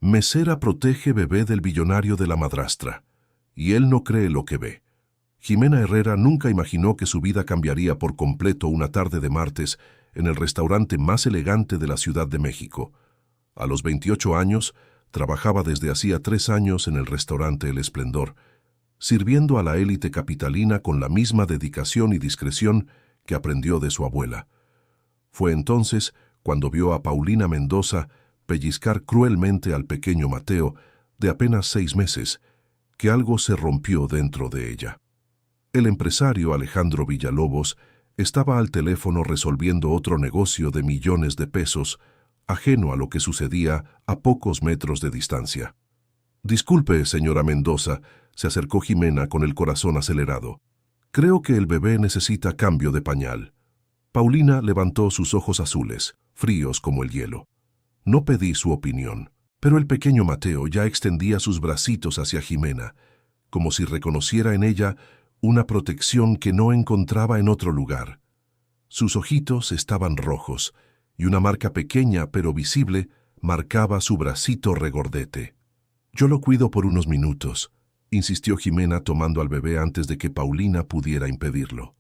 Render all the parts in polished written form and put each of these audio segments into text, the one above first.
Mesera protege bebé del billonario de la madrastra, y él no cree lo que ve. Jimena Herrera nunca imaginó que su vida cambiaría por completo una tarde de martes en el restaurante más elegante de la Ciudad de México. A los 28 años, trabajaba desde hacía 3 años en el restaurante El Esplendor, sirviendo a la élite capitalina con la misma dedicación y discreción que aprendió de su abuela. Fue entonces cuando vio a Paulina Mendoza pellizcar cruelmente al pequeño Mateo, de apenas 6 meses, que algo se rompió dentro de ella. El empresario Alejandro Villalobos estaba al teléfono resolviendo otro negocio de millones de pesos, ajeno a lo que sucedía a pocos metros de distancia. «Disculpe, señora Mendoza», se acercó Jimena con el corazón acelerado. «Creo que el bebé necesita cambio de pañal». Paulina levantó sus ojos azules, fríos como el hielo. No pedí su opinión, pero el pequeño Mateo ya extendía sus bracitos hacia Jimena, como si reconociera en ella una protección que no encontraba en otro lugar. Sus ojitos estaban rojos, y una marca pequeña pero visible marcaba su bracito regordete. «Yo lo cuido por unos minutos», insistió Jimena tomando al bebé antes de que Paulina pudiera impedirlo.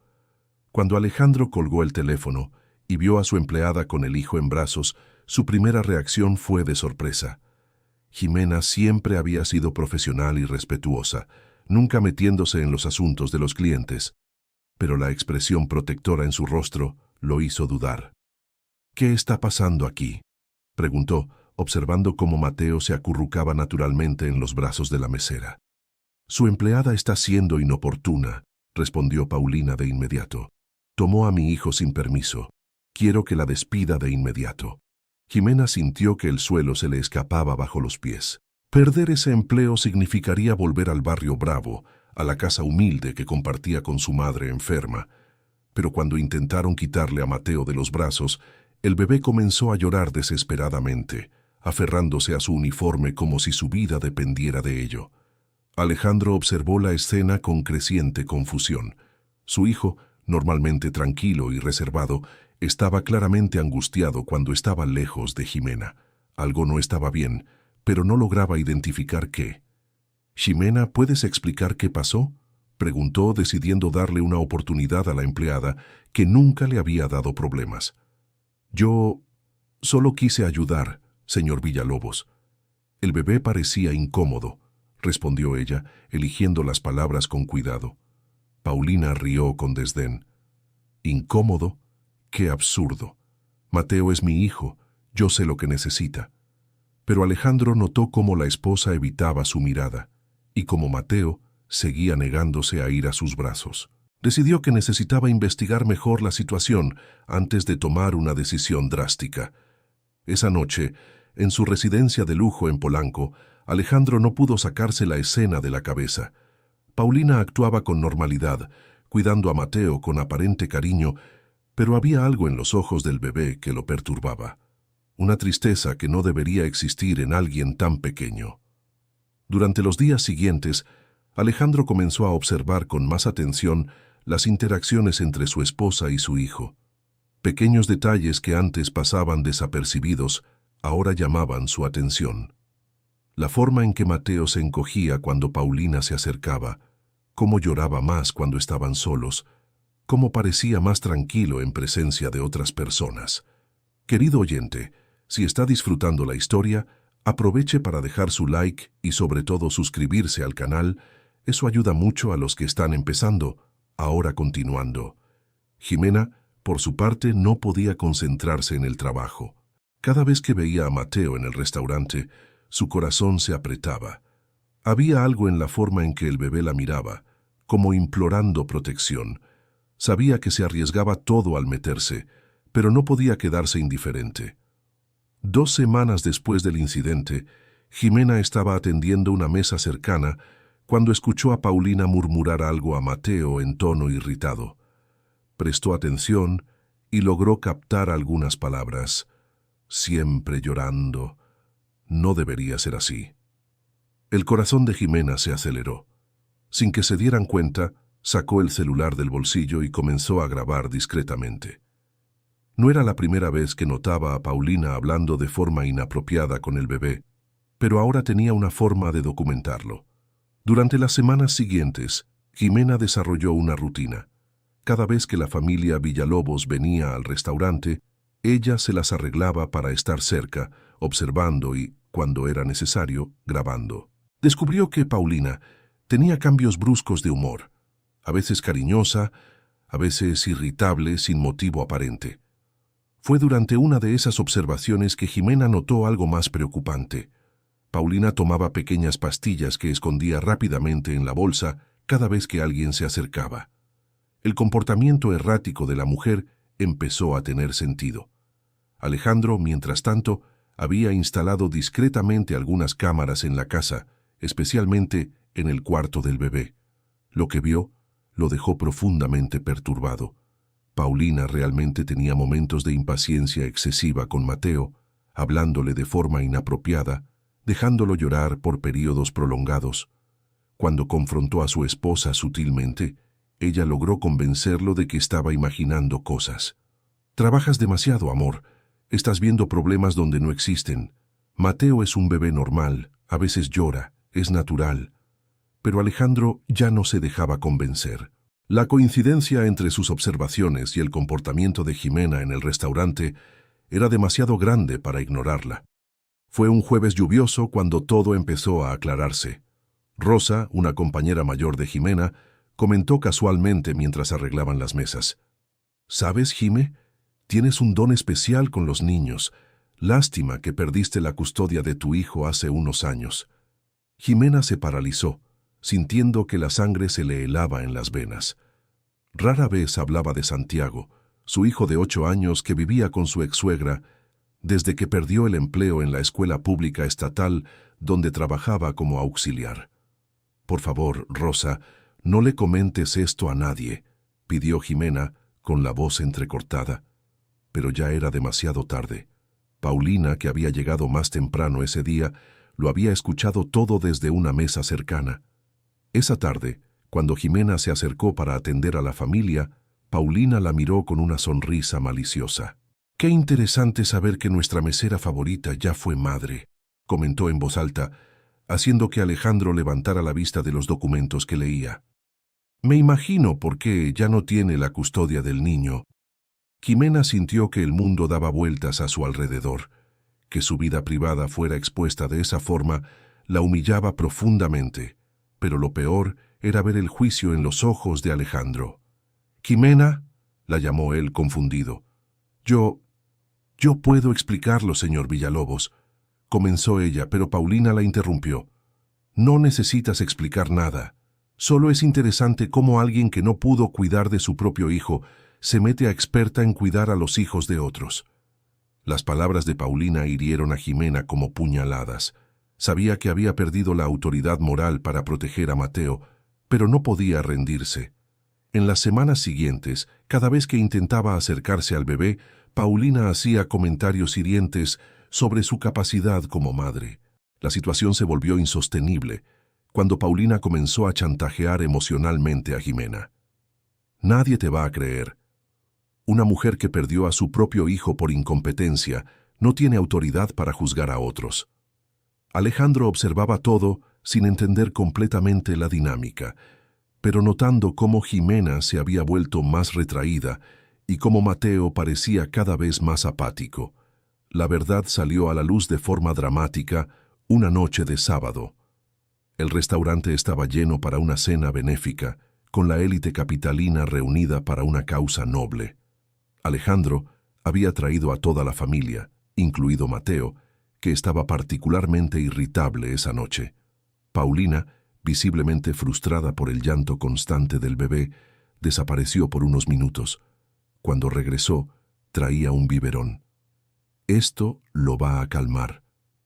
Cuando Alejandro colgó el teléfono y vio a su empleada con el hijo en brazos, su primera reacción fue de sorpresa. Jimena siempre había sido profesional y respetuosa, nunca metiéndose en los asuntos de los clientes, pero la expresión protectora en su rostro lo hizo dudar. «¿Qué está pasando aquí?», preguntó, observando cómo Mateo se acurrucaba naturalmente en los brazos de la mesera. «Su empleada está siendo inoportuna», respondió Paulina de inmediato. «Tomó a mi hijo sin permiso. Quiero que la despida de inmediato». Jimena sintió que el suelo se le escapaba bajo los pies. Perder ese empleo significaría volver al barrio Bravo, a la casa humilde que compartía con su madre enferma. Pero cuando intentaron quitarle a Mateo de los brazos, el bebé comenzó a llorar desesperadamente, aferrándose a su uniforme como si su vida dependiera de ello. Alejandro observó la escena con creciente confusión. Su hijo, normalmente tranquilo y reservado, estaba claramente angustiado cuando estaba lejos de Jimena. Algo no estaba bien, pero no lograba identificar qué. «Jimena, ¿puedes explicar qué pasó?», preguntó, decidiendo darle una oportunidad a la empleada que nunca le había dado problemas. «Yo solo quise ayudar, señor Villalobos». «El bebé parecía incómodo», respondió ella, eligiendo las palabras con cuidado. Paulina rió con desdén. «¿Incómodo? ¡Qué absurdo! Mateo es mi hijo, yo sé lo que necesita». Pero Alejandro notó cómo la esposa evitaba su mirada, y cómo Mateo seguía negándose a ir a sus brazos. Decidió que necesitaba investigar mejor la situación antes de tomar una decisión drástica. Esa noche, en su residencia de lujo en Polanco, Alejandro no pudo sacarse la escena de la cabeza. Paulina actuaba con normalidad, cuidando a Mateo con aparente cariño, pero había algo en los ojos del bebé que lo perturbaba. Una tristeza que no debería existir en alguien tan pequeño. Durante los días siguientes, Alejandro comenzó a observar con más atención las interacciones entre su esposa y su hijo. Pequeños detalles que antes pasaban desapercibidos, ahora llamaban su atención. La forma en que Mateo se encogía cuando Paulina se acercaba, cómo lloraba más cuando estaban solos, cómo parecía más tranquilo en presencia de otras personas. Querido oyente, si está disfrutando la historia, aproveche para dejar su like y sobre todo suscribirse al canal. Eso ayuda mucho a los que están empezando. Ahora continuando. Jimena, por su parte, no podía concentrarse en el trabajo. Cada vez que veía a Mateo en el restaurante, su corazón se apretaba. Había algo en la forma en que el bebé la miraba, como implorando protección. Sabía que se arriesgaba todo al meterse, pero no podía quedarse indiferente. 2 semanas después del incidente, Jimena estaba atendiendo una mesa cercana cuando escuchó a Paulina murmurar algo a Mateo en tono irritado. Prestó atención y logró captar algunas palabras. «Siempre llorando. No debería ser así». El corazón de Jimena se aceleró. Sin que se dieran cuenta, sacó el celular del bolsillo y comenzó a grabar discretamente. No era la primera vez que notaba a Paulina hablando de forma inapropiada con el bebé, pero ahora tenía una forma de documentarlo. Durante las semanas siguientes, Jimena desarrolló una rutina. Cada vez que la familia Villalobos venía al restaurante, ella se las arreglaba para estar cerca, observando y, cuando era necesario, grabando. Descubrió que Paulina tenía cambios bruscos de humor, a veces cariñosa, a veces irritable sin motivo aparente. Fue durante una de esas observaciones que Jimena notó algo más preocupante. Paulina tomaba pequeñas pastillas que escondía rápidamente en la bolsa cada vez que alguien se acercaba. El comportamiento errático de la mujer empezó a tener sentido. Alejandro, mientras tanto, había instalado discretamente algunas cámaras en la casa, especialmente en el cuarto del bebé. Lo que vio lo dejó profundamente perturbado. Paulina realmente tenía momentos de impaciencia excesiva con Mateo, hablándole de forma inapropiada, dejándolo llorar por períodos prolongados. Cuando confrontó a su esposa sutilmente, ella logró convencerlo de que estaba imaginando cosas. «Trabajas demasiado, amor. Estás viendo problemas donde no existen. Mateo es un bebé normal, a veces llora, es natural». Pero Alejandro ya no se dejaba convencer. La coincidencia entre sus observaciones y el comportamiento de Jimena en el restaurante era demasiado grande para ignorarla. Fue un jueves lluvioso cuando todo empezó a aclararse. Rosa, una compañera mayor de Jimena, comentó casualmente mientras arreglaban las mesas. «¿Sabes, Jime? Tienes un don especial con los niños. Lástima que perdiste la custodia de tu hijo hace unos años». Jimena se paralizó, sintiendo que la sangre se le helaba en las venas. Rara vez hablaba de Santiago, su hijo de 8 años que vivía con su ex-suegra, desde que perdió el empleo en la escuela pública estatal donde trabajaba como auxiliar. «Por favor, Rosa, no le comentes esto a nadie», pidió Jimena con la voz entrecortada. Pero ya era demasiado tarde. Paulina, que había llegado más temprano ese día, lo había escuchado todo desde una mesa cercana. Esa tarde, cuando Jimena se acercó para atender a la familia, Paulina la miró con una sonrisa maliciosa. «Qué interesante saber que nuestra mesera favorita ya fue madre», comentó en voz alta, haciendo que Alejandro levantara la vista de los documentos que leía. «Me imagino por qué ya no tiene la custodia del niño». Jimena sintió que el mundo daba vueltas a su alrededor. Que su vida privada fuera expuesta de esa forma la humillaba profundamente, pero lo peor era ver el juicio en los ojos de Alejandro. «Jimena», la llamó él confundido. Yo puedo explicarlo, señor Villalobos», comenzó ella, pero Paulina la interrumpió. «No necesitas explicar nada. Solo es interesante cómo alguien que no pudo cuidar de su propio hijo se mete a experta en cuidar a los hijos de otros». Las palabras de Paulina hirieron a Jimena como puñaladas. Sabía que había perdido la autoridad moral para proteger a Mateo, pero no podía rendirse. En las semanas siguientes, cada vez que intentaba acercarse al bebé, Paulina hacía comentarios hirientes sobre su capacidad como madre. La situación se volvió insostenible cuando Paulina comenzó a chantajear emocionalmente a Jimena. «Nadie te va a creer. Una mujer que perdió a su propio hijo por incompetencia no tiene autoridad para juzgar a otros». Alejandro observaba todo sin entender completamente la dinámica, pero notando cómo Jimena se había vuelto más retraída y cómo Mateo parecía cada vez más apático. La verdad salió a la luz de forma dramática una noche de sábado. El restaurante estaba lleno para una cena benéfica, con la élite capitalina reunida para una causa noble. Alejandro había traído a toda la familia, incluido Mateo, que estaba particularmente irritable esa noche. Paulina, visiblemente frustrada por el llanto constante del bebé, desapareció por unos minutos. Cuando regresó, traía un biberón. «Esto lo va a calmar»,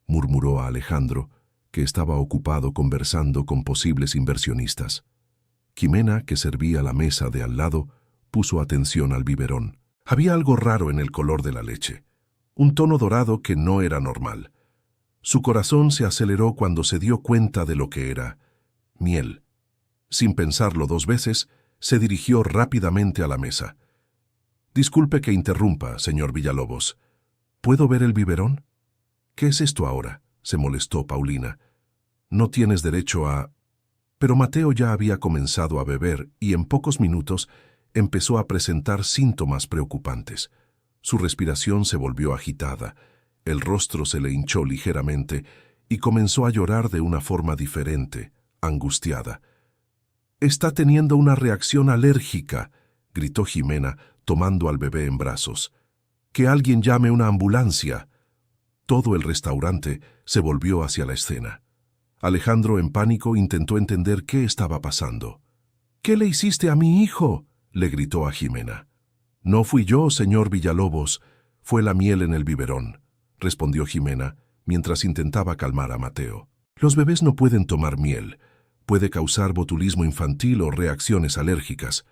murmuró a Alejandro, que estaba ocupado conversando con posibles inversionistas. Jimena, que servía la mesa de al lado, puso atención al biberón. Había algo raro en el color de la leche, un tono dorado que no era normal. Su corazón se aceleró cuando se dio cuenta de lo que era: miel. Sin pensarlo 2 veces, se dirigió rápidamente a la mesa. «Disculpe que interrumpa, señor Villalobos. ¿Puedo ver el biberón?» «¿Qué es esto ahora?», se molestó Paulina. No tienes derecho a... Pero Mateo ya había comenzado a beber y en pocos minutos empezó a presentar síntomas preocupantes. Su respiración se volvió agitada, el rostro se le hinchó ligeramente y comenzó a llorar de una forma diferente, angustiada. «Está teniendo una reacción alérgica», gritó Jimena, tomando al bebé en brazos. «Que alguien llame una ambulancia». Todo el restaurante se volvió hacia la escena. Alejandro, en pánico, intentó entender qué estaba pasando. «¿Qué le hiciste a mi hijo?», le gritó a Jimena. «No fui yo, señor Villalobos, fue la miel en el biberón», respondió Jimena, mientras intentaba calmar a Mateo. «Los bebés no pueden tomar miel. Puede causar botulismo infantil o reacciones alérgicas».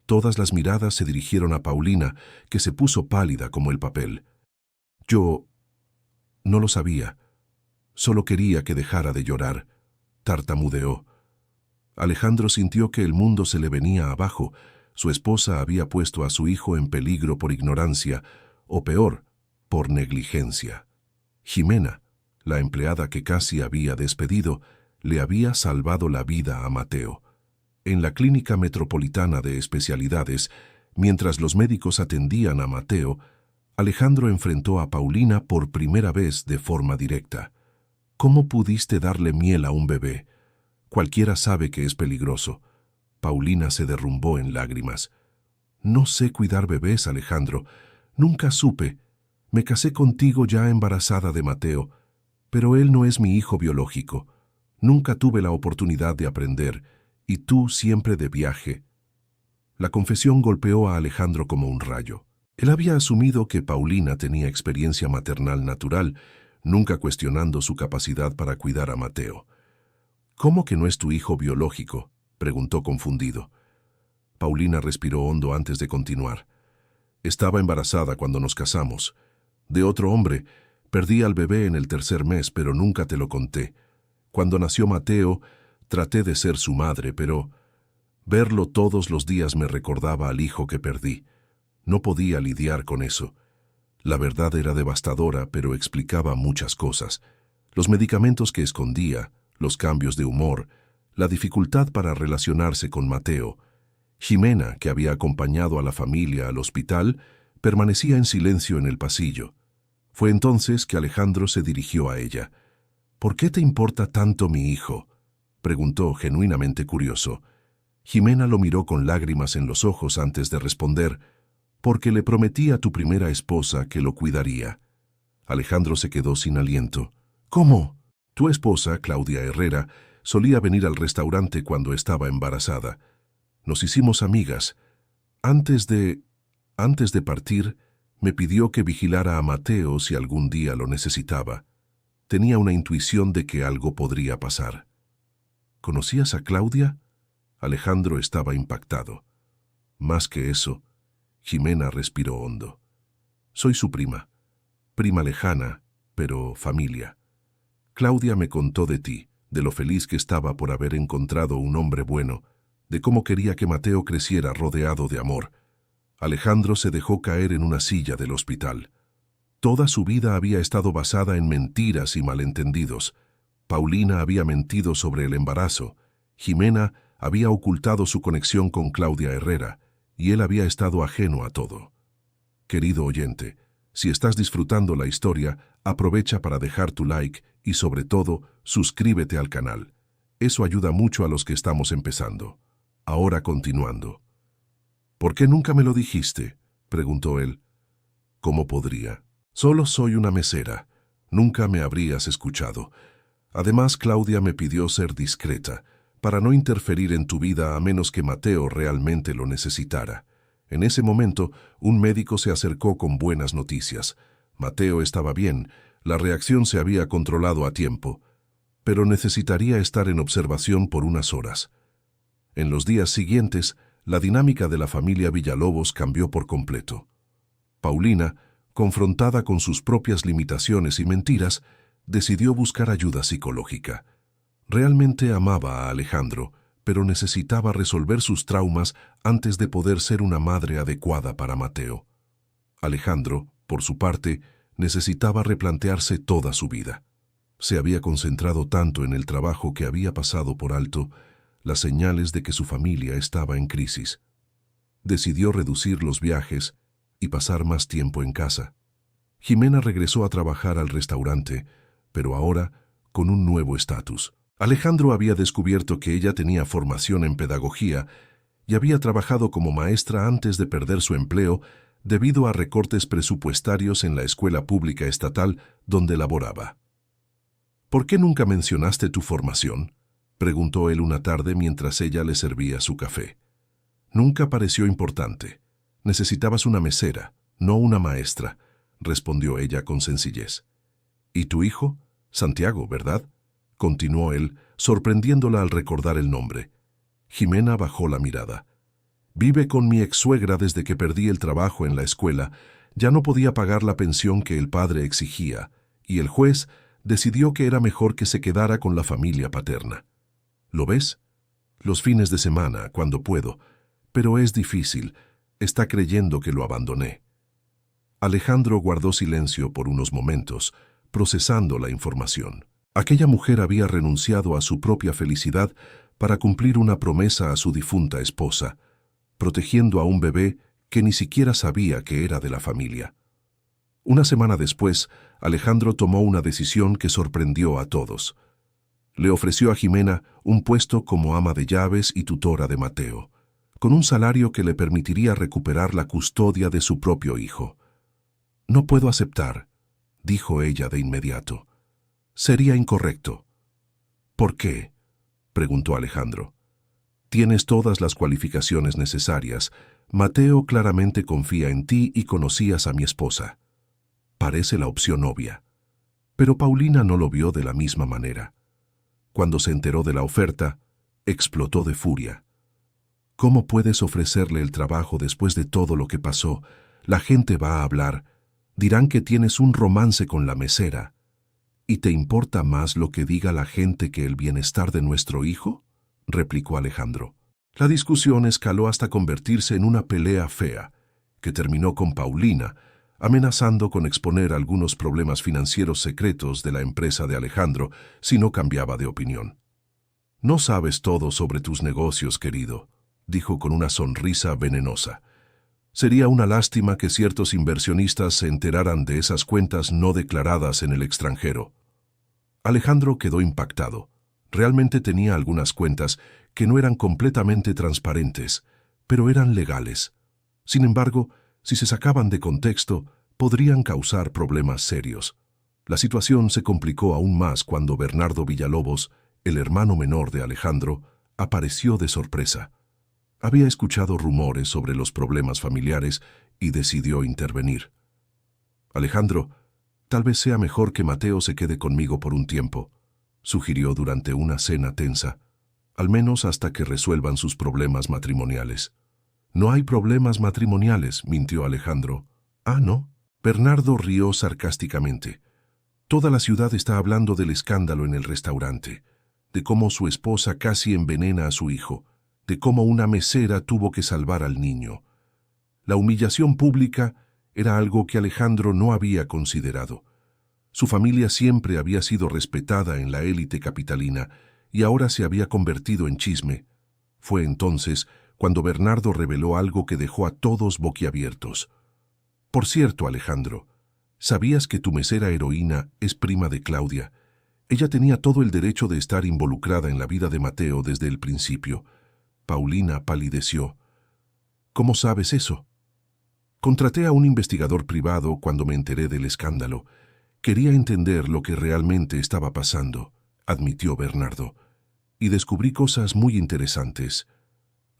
Todas las miradas se dirigieron a Paulina, que se puso pálida como el papel. «Yo no lo sabía. Solo quería que dejara de llorar», tartamudeó. Alejandro sintió que el mundo se le venía abajo. Su esposa había puesto a su hijo en peligro por ignorancia, o peor, por negligencia. Jimena, la empleada que casi había despedido, le había salvado la vida a Mateo. En la Clínica Metropolitana de Especialidades, mientras los médicos atendían a Mateo, Alejandro enfrentó a Paulina por primera vez de forma directa. «¿Cómo pudiste darle miel a un bebé? Cualquiera sabe que es peligroso». Paulina se derrumbó en lágrimas. «No sé cuidar bebés, Alejandro. Nunca supe. Me casé contigo ya embarazada de Mateo, pero él no es mi hijo biológico. Nunca tuve la oportunidad de aprender, y tú siempre de viaje». La confesión golpeó a Alejandro como un rayo. Él había asumido que Paulina tenía experiencia maternal natural, nunca cuestionando su capacidad para cuidar a Mateo. «¿Cómo que no es tu hijo biológico?», preguntó confundido. Paulina respiró hondo antes de continuar. «Estaba embarazada cuando nos casamos. De otro hombre. Perdí al bebé en el 3er mes, pero nunca te lo conté. Cuando nació Mateo, traté de ser su madre, pero verlo todos los días me recordaba al hijo que perdí. No podía lidiar con eso. La verdad era devastadora, pero explicaba muchas cosas. Los medicamentos que escondía, los cambios de humor, la dificultad para relacionarse con Mateo. Jimena, que había acompañado a la familia al hospital, permanecía en silencio en el pasillo. Fue entonces que Alejandro se dirigió a ella. «¿Por qué te importa tanto mi hijo?», preguntó genuinamente curioso. Jimena lo miró con lágrimas en los ojos antes de responder: «Porque le prometí a tu primera esposa que lo cuidaría». Alejandro se quedó sin aliento. «¿Cómo?». «Tu esposa, Claudia Herrera, solía venir al restaurante cuando estaba embarazada. Nos hicimos amigas. Antes de partir, me pidió que vigilara a Mateo si algún día lo necesitaba. Tenía una intuición de que algo podría pasar». «¿Conocías a Claudia?». Alejandro estaba impactado. «Más que eso». Jimena respiró hondo. «Soy su prima lejana, pero familia. Claudia me contó de ti, de lo feliz que estaba por haber encontrado un hombre bueno, de cómo quería que Mateo creciera rodeado de amor». Alejandro se dejó caer en una silla del hospital. Toda su vida había estado basada en mentiras y malentendidos. Paulina había mentido sobre el embarazo. Jimena había ocultado su conexión con Claudia Herrera, y él había estado ajeno a todo. Querido oyente, si estás disfrutando la historia, aprovecha para dejar tu like y, sobre todo, suscríbete al canal. Eso ayuda mucho a los que estamos empezando. Ahora continuando. «¿Por qué nunca me lo dijiste?», preguntó él. «¿Cómo podría? Solo soy una mesera. Nunca me habrías escuchado. Además, Claudia me pidió ser discreta, para no interferir en tu vida a menos que Mateo realmente lo necesitara. En ese momento, un médico se acercó con buenas noticias. Mateo estaba bien, la reacción se había controlado a tiempo, pero necesitaría estar en observación por unas horas». En los días siguientes, la dinámica de la familia Villalobos cambió por completo. Paulina, confrontada con sus propias limitaciones y mentiras, decidió buscar ayuda psicológica. Realmente amaba a Alejandro, pero necesitaba resolver sus traumas antes de poder ser una madre adecuada para Mateo. Alejandro, por su parte, necesitaba replantearse toda su vida. Se había concentrado tanto en el trabajo que había pasado por alto las señales de que su familia estaba en crisis. Decidió reducir los viajes y pasar más tiempo en casa. Jimena regresó a trabajar al restaurante, pero ahora con un nuevo estatus. Alejandro había descubierto que ella tenía formación en pedagogía y había trabajado como maestra antes de perder su empleo debido a recortes presupuestarios en la escuela pública estatal donde laboraba. «¿Por qué nunca mencionaste tu formación?», preguntó él una tarde mientras ella le servía su café. «Nunca pareció importante. Necesitabas una mesera, no una maestra», respondió ella con sencillez. «¿Y tu hijo? Santiago, ¿verdad?», continuó él, sorprendiéndola al recordar el nombre. Jimena bajó la mirada. «Vive con mi ex-suegra desde que perdí el trabajo en la escuela. Ya no podía pagar la pensión que el padre exigía, y el juez decidió que era mejor que se quedara con la familia paterna. ¿Lo ves? Los fines de semana, cuando puedo. Pero es difícil. Está creyendo que lo abandoné». Alejandro guardó silencio por unos momentos, procesando la información. Aquella mujer había renunciado a su propia felicidad para cumplir una promesa a su difunta esposa, protegiendo a un bebé que ni siquiera sabía que era de la familia. Una semana después, Alejandro tomó una decisión que sorprendió a todos. Le ofreció a Jimena un puesto como ama de llaves y tutora de Mateo, con un salario que le permitiría recuperar la custodia de su propio hijo. «No puedo aceptar», dijo ella de inmediato. «Sería incorrecto». «¿Por qué?», preguntó Alejandro. «Tienes todas las cualificaciones necesarias. Mateo claramente confía en ti y conocías a mi esposa. Parece la opción obvia». Pero Paulina no lo vio de la misma manera. Cuando se enteró de la oferta, explotó de furia. «¿Cómo puedes ofrecerle el trabajo después de todo lo que pasó? La gente va a hablar. Dirán que tienes un romance con la mesera. ¿Y te importa más lo que diga la gente que el bienestar de nuestro hijo?», replicó Alejandro. La discusión escaló hasta convertirse en una pelea fea, que terminó con Paulina amenazando con exponer algunos problemas financieros secretos de la empresa de Alejandro si no cambiaba de opinión. «No sabes todo sobre tus negocios, querido», dijo con una sonrisa venenosa. «Sería una lástima que ciertos inversionistas se enteraran de esas cuentas no declaradas en el extranjero». Alejandro quedó impactado. Realmente tenía algunas cuentas que no eran completamente transparentes, pero eran legales. Sin embargo, si se sacaban de contexto, podrían causar problemas serios. La situación se complicó aún más cuando Bernardo Villalobos, el hermano menor de Alejandro, apareció de sorpresa. Había escuchado rumores sobre los problemas familiares y decidió intervenir. «Alejandro, tal vez sea mejor que Mateo se quede conmigo por un tiempo», sugirió durante una cena tensa, «al menos hasta que resuelvan sus problemas matrimoniales». «No hay problemas matrimoniales», mintió Alejandro. «Ah, ¿no?». Bernardo rió sarcásticamente. «Toda la ciudad está hablando del escándalo en el restaurante, de cómo su esposa casi envenena a su hijo, de cómo una mesera tuvo que salvar al niño. La humillación pública era algo que Alejandro no había considerado. Su familia siempre había sido respetada en la élite capitalina y ahora se había convertido en chisme. Fue entonces cuando Bernardo reveló algo que dejó a todos boquiabiertos. «Por cierto, Alejandro, ¿sabías que tu mesera heroína es prima de Claudia? Ella tenía todo el derecho de estar involucrada en la vida de Mateo desde el principio». Paulina palideció. «¿Cómo sabes eso?». «Contraté a un investigador privado cuando me enteré del escándalo. Quería entender lo que realmente estaba pasando», admitió Bernardo. «Y descubrí cosas muy interesantes».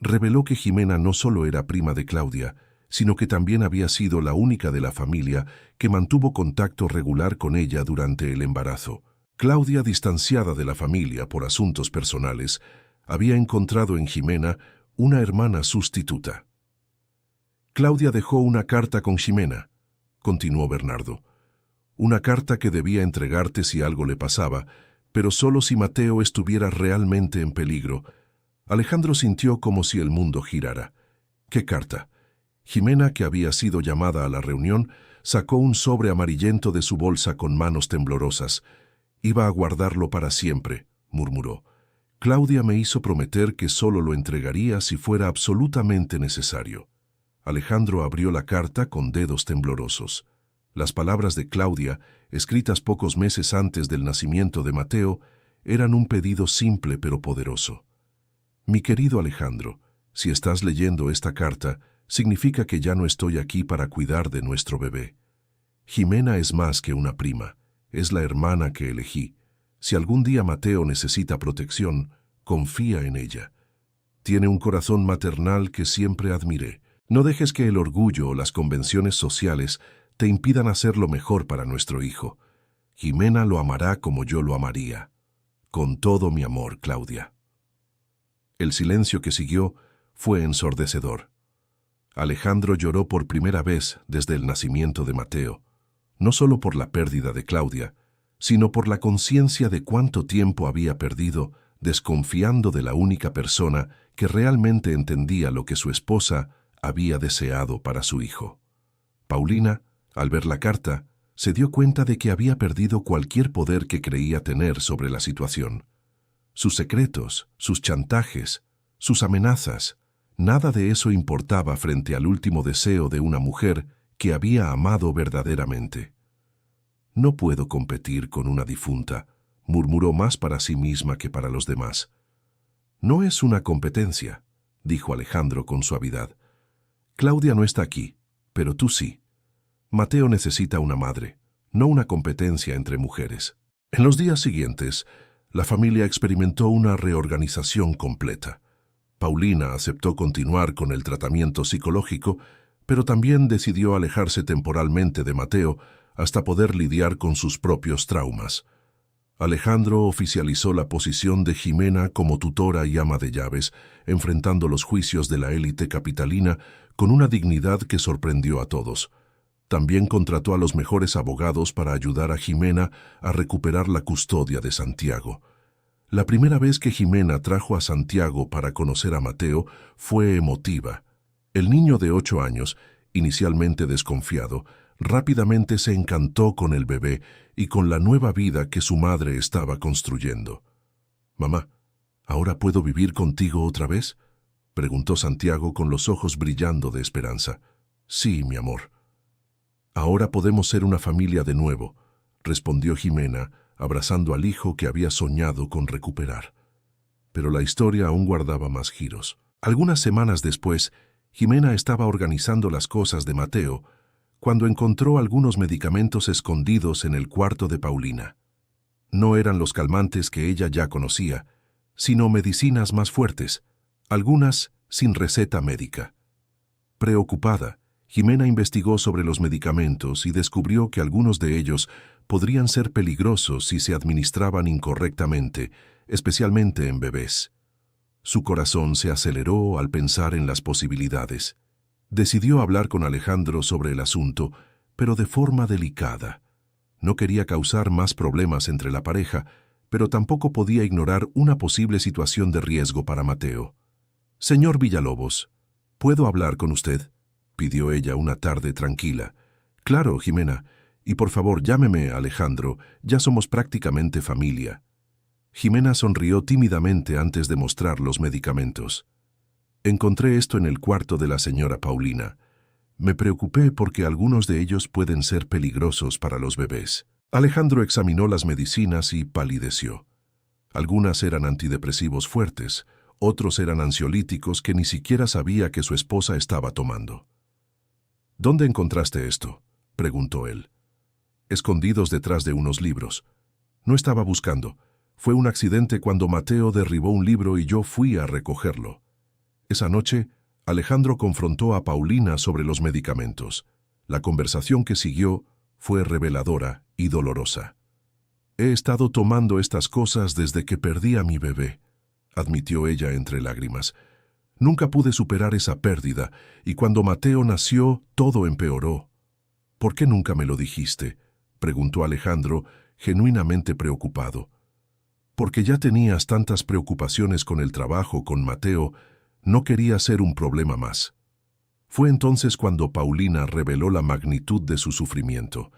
Reveló que Jimena no solo era prima de Claudia, sino que también había sido la única de la familia que mantuvo contacto regular con ella durante el embarazo. Claudia, distanciada de la familia por asuntos personales, había encontrado en Jimena una hermana sustituta. «Claudia dejó una carta con Jimena», continuó Bernardo. «Una carta que debía entregarte si algo le pasaba, pero solo si Mateo estuviera realmente en peligro». Alejandro sintió como si el mundo girara. «¿Qué carta?». Jimena, que había sido llamada a la reunión, sacó un sobre amarillento de su bolsa con manos temblorosas. Iba a guardarlo para siempre, murmuró. Claudia me hizo prometer que solo lo entregaría si fuera absolutamente necesario. Alejandro abrió la carta con dedos temblorosos. Las palabras de Claudia, escritas pocos meses antes del nacimiento de Mateo, eran un pedido simple pero poderoso. Mi querido Alejandro, si estás leyendo esta carta, significa que ya no estoy aquí para cuidar de nuestro bebé. Jimena es más que una prima, es la hermana que elegí. Si algún día Mateo necesita protección, confía en ella. Tiene un corazón maternal que siempre admiré. No dejes que el orgullo o las convenciones sociales te impidan hacer lo mejor para nuestro hijo. Jimena lo amará como yo lo amaría. Con todo mi amor, Claudia. El silencio que siguió fue ensordecedor. Alejandro lloró por primera vez desde el nacimiento de Mateo, no solo por la pérdida de Claudia, sino por la conciencia de cuánto tiempo había perdido desconfiando de la única persona que realmente entendía lo que su esposa había deseado para su hijo. Paulina, al ver la carta, se dio cuenta de que había perdido cualquier poder que creía tener sobre la situación. Sus secretos, sus chantajes, sus amenazas, nada de eso importaba frente al último deseo de una mujer que había amado verdaderamente. No puedo competir con una difunta, murmuró más para sí misma que para los demás. No es una competencia, dijo Alejandro con suavidad. Claudia no está aquí, pero tú sí. Mateo necesita una madre, no una competencia entre mujeres. En los días siguientes, la familia experimentó una reorganización completa. Paulina aceptó continuar con el tratamiento psicológico, pero también decidió alejarse temporalmente de Mateo hasta poder lidiar con sus propios traumas. Alejandro oficializó la posición de Jimena como tutora y ama de llaves, enfrentando los juicios de la élite capitalina con una dignidad que sorprendió a todos. También contrató a los mejores abogados para ayudar a Jimena a recuperar la custodia de Santiago. La primera vez que Jimena trajo a Santiago para conocer a Mateo fue emotiva. El niño de 8 años, inicialmente desconfiado, rápidamente se encantó con el bebé y con la nueva vida que su madre estaba construyendo. «Mamá, ¿ahora puedo vivir contigo otra vez?», preguntó Santiago con los ojos brillando de esperanza. «Sí, mi amor». «Ahora podemos ser una familia de nuevo», respondió Jimena, abrazando al hijo que había soñado con recuperar. Pero la historia aún guardaba más giros. Algunas semanas después, Jimena estaba organizando las cosas de Mateo cuando encontró algunos medicamentos escondidos en el cuarto de Paulina. No eran los calmantes que ella ya conocía, sino medicinas más fuertes, algunas sin receta médica. Preocupada, Jimena investigó sobre los medicamentos y descubrió que algunos de ellos podrían ser peligrosos si se administraban incorrectamente, especialmente en bebés. Su corazón se aceleró al pensar en las posibilidades. Decidió hablar con Alejandro sobre el asunto, pero de forma delicada. No quería causar más problemas entre la pareja, pero tampoco podía ignorar una posible situación de riesgo para Mateo. «Señor Villalobos, ¿puedo hablar con usted?», pidió ella una tarde tranquila. «Claro, Jimena, y por favor llámeme Alejandro, ya somos prácticamente familia». Jimena sonrió tímidamente antes de mostrar los medicamentos. «Encontré esto en el cuarto de la señora Paulina. Me preocupé porque algunos de ellos pueden ser peligrosos para los bebés». Alejandro examinó las medicinas y palideció. Algunas eran antidepresivos fuertes, otros eran ansiolíticos que ni siquiera sabía que su esposa estaba tomando. «¿Dónde encontraste esto?», preguntó él. «Escondidos detrás de unos libros. No estaba buscando. Fue un accidente cuando Mateo derribó un libro y yo fui a recogerlo». Esa noche, Alejandro confrontó a Paulina sobre los medicamentos. La conversación que siguió fue reveladora y dolorosa. «He estado tomando estas cosas desde que perdí a mi bebé», admitió ella entre lágrimas. «Nunca pude superar esa pérdida, y cuando Mateo nació, todo empeoró». «¿Por qué nunca me lo dijiste?», preguntó Alejandro, genuinamente preocupado. «Porque ya tenías tantas preocupaciones con el trabajo, con Mateo, no quería ser un problema más». Fue entonces cuando Paulina reveló la magnitud de su sufrimiento.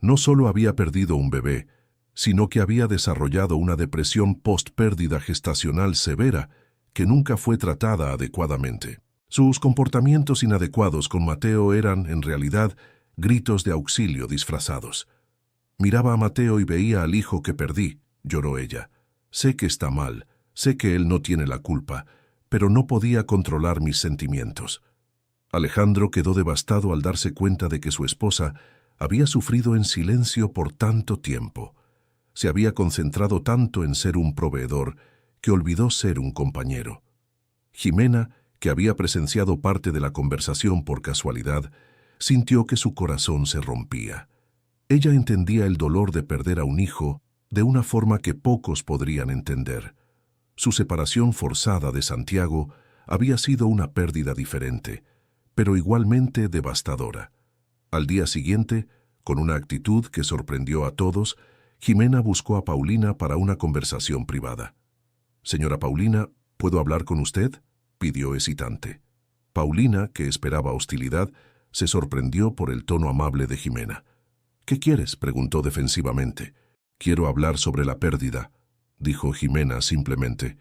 No solo había perdido un bebé, sino que había desarrollado una depresión post-pérdida gestacional severa que nunca fue tratada adecuadamente. Sus comportamientos inadecuados con Mateo eran, en realidad, gritos de auxilio disfrazados. Miraba a Mateo y veía al hijo que perdí, lloró ella. Sé que está mal, sé que él no tiene la culpa, pero no podía controlar mis sentimientos. Alejandro quedó devastado al darse cuenta de que su esposa había sufrido en silencio por tanto tiempo. Se había concentrado tanto en ser un proveedor que olvidó ser un compañero. Jimena, que había presenciado parte de la conversación por casualidad, sintió que su corazón se rompía. Ella entendía el dolor de perder a un hijo de una forma que pocos podrían entender. Su separación forzada de Santiago había sido una pérdida diferente, pero igualmente devastadora. Al día siguiente, con una actitud que sorprendió a todos, Jimena buscó a Paulina para una conversación privada. «Señora Paulina, ¿puedo hablar con usted?», pidió hesitante. Paulina, que esperaba hostilidad, se sorprendió por el tono amable de Jimena. «¿Qué quieres?», preguntó defensivamente. «Quiero hablar sobre la pérdida», dijo Jimena simplemente.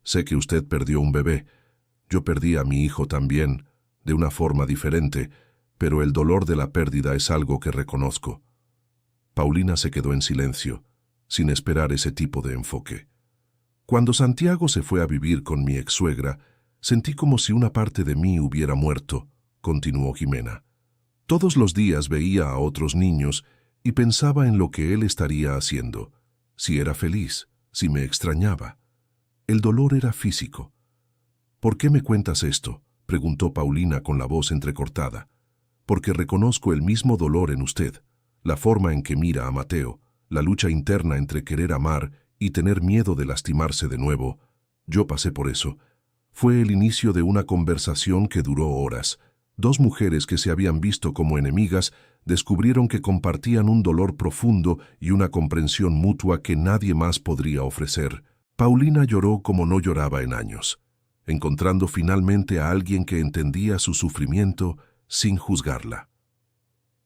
«Sé que usted perdió un bebé. Yo perdí a mi hijo también, de una forma diferente, pero el dolor de la pérdida es algo que reconozco». Paulina se quedó en silencio, sin esperar ese tipo de enfoque. «Cuando Santiago se fue a vivir con mi ex-suegra, sentí como si una parte de mí hubiera muerto», continuó Jimena. «Todos los días veía a otros niños y pensaba en lo que él estaría haciendo, si era feliz, si me extrañaba. El dolor era físico». «¿Por qué me cuentas esto?», preguntó Paulina con la voz entrecortada. «Porque reconozco el mismo dolor en usted, la forma en que mira a Mateo, la lucha interna entre querer amar y tener miedo de lastimarse de nuevo. Yo pasé por eso. Fue el inicio de una conversación que duró horas. Dos mujeres que se habían visto como enemigas descubrieron que compartían un dolor profundo y una comprensión mutua que nadie más podría ofrecer. Paulina lloró como no lloraba en años, encontrando finalmente a alguien que entendía su sufrimiento sin juzgarla.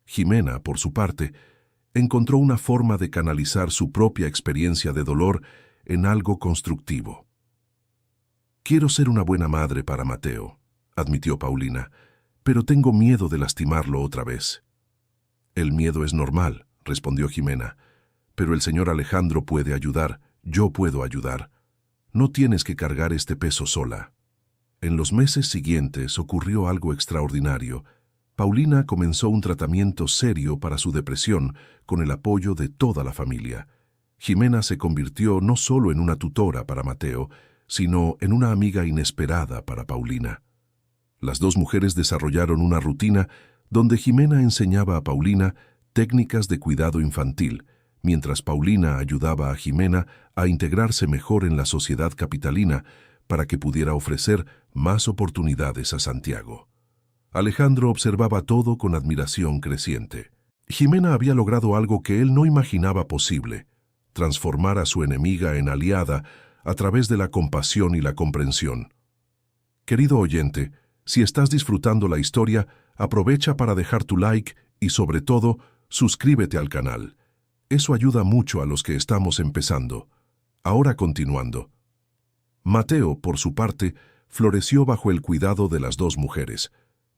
Jimena, por su parte, encontró una forma de canalizar su propia experiencia de dolor en algo constructivo. «Quiero ser una buena madre para Mateo», admitió Paulina, «pero tengo miedo de lastimarlo otra vez». «El miedo es normal», respondió Jimena, «pero el señor Alejandro puede ayudar, yo puedo ayudar. No tienes que cargar este peso sola». En los meses siguientes ocurrió algo extraordinario. Paulina comenzó un tratamiento serio para su depresión con el apoyo de toda la familia. Jimena se convirtió no solo en una tutora para Mateo, sino en una amiga inesperada para Paulina. Las dos mujeres desarrollaron una rutina donde Jimena enseñaba a Paulina técnicas de cuidado infantil, mientras Paulina ayudaba a Jimena a integrarse mejor en la sociedad capitalina para que pudiera ofrecer más oportunidades a Santiago. Alejandro observaba todo con admiración creciente. Jimena había logrado algo que él no imaginaba posible: transformar a su enemiga en aliada a través de la compasión y la comprensión. Querido oyente, si estás disfrutando la historia, aprovecha para dejar tu like y, sobre todo, suscríbete al canal. Eso ayuda mucho a los que estamos empezando. Ahora continuando. Mateo, por su parte, floreció bajo el cuidado de las dos mujeres.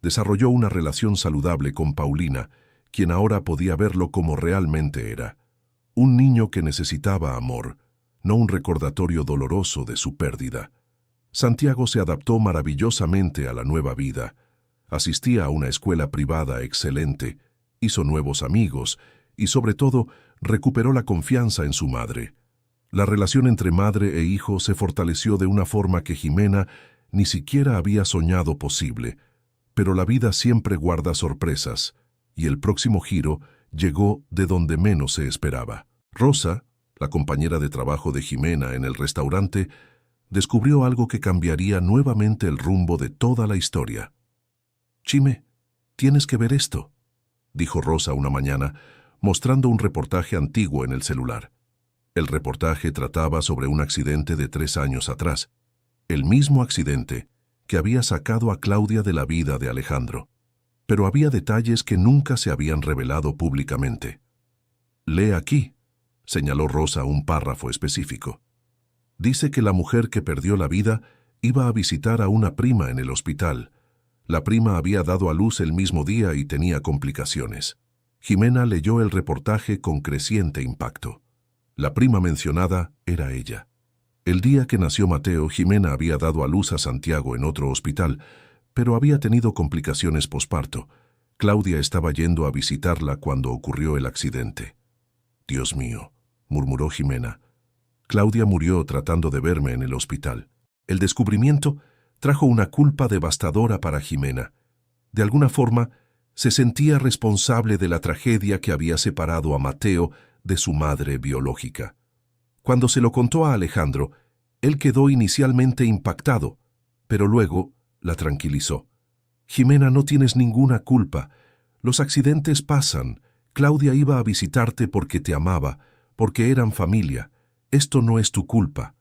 Desarrolló una relación saludable con Paulina, quien ahora podía verlo como realmente era: un niño que necesitaba amor, no un recordatorio doloroso de su pérdida. Santiago se adaptó maravillosamente a la nueva vida. Asistía a una escuela privada excelente, hizo nuevos amigos y, sobre todo, recuperó la confianza en su madre. La relación entre madre e hijo se fortaleció de una forma que Jimena ni siquiera había soñado posible. Pero la vida siempre guarda sorpresas, y el próximo giro llegó de donde menos se esperaba. Rosa, la compañera de trabajo de Jimena en el restaurante, descubrió algo que cambiaría nuevamente el rumbo de toda la historia. «Chime, tienes que ver esto», dijo Rosa una mañana, mostrando un reportaje antiguo en el celular. El reportaje trataba sobre un accidente de 3 años atrás, el mismo accidente que había sacado a Claudia de la vida de Alejandro. Pero había detalles que nunca se habían revelado públicamente. «Lee aquí», señaló Rosa un párrafo específico. Dice que la mujer que perdió la vida iba a visitar a una prima en el hospital. La prima había dado a luz el mismo día y tenía complicaciones. Jimena leyó el reportaje con creciente impacto. La prima mencionada era ella. El día que nació Mateo, Jimena había dado a luz a Santiago en otro hospital, pero había tenido complicaciones posparto. Claudia estaba yendo a visitarla cuando ocurrió el accidente. «Dios mío», murmuró Jimena. «Claudia murió tratando de verme en el hospital». El descubrimiento trajo una culpa devastadora para Jimena. De alguna forma, se sentía responsable de la tragedia que había separado a Mateo de su madre biológica. Cuando se lo contó a Alejandro, él quedó inicialmente impactado, pero luego la tranquilizó. «Jimena, no tienes ninguna culpa. Los accidentes pasan. Claudia iba a visitarte porque te amaba, porque eran familia. Esto no es tu culpa».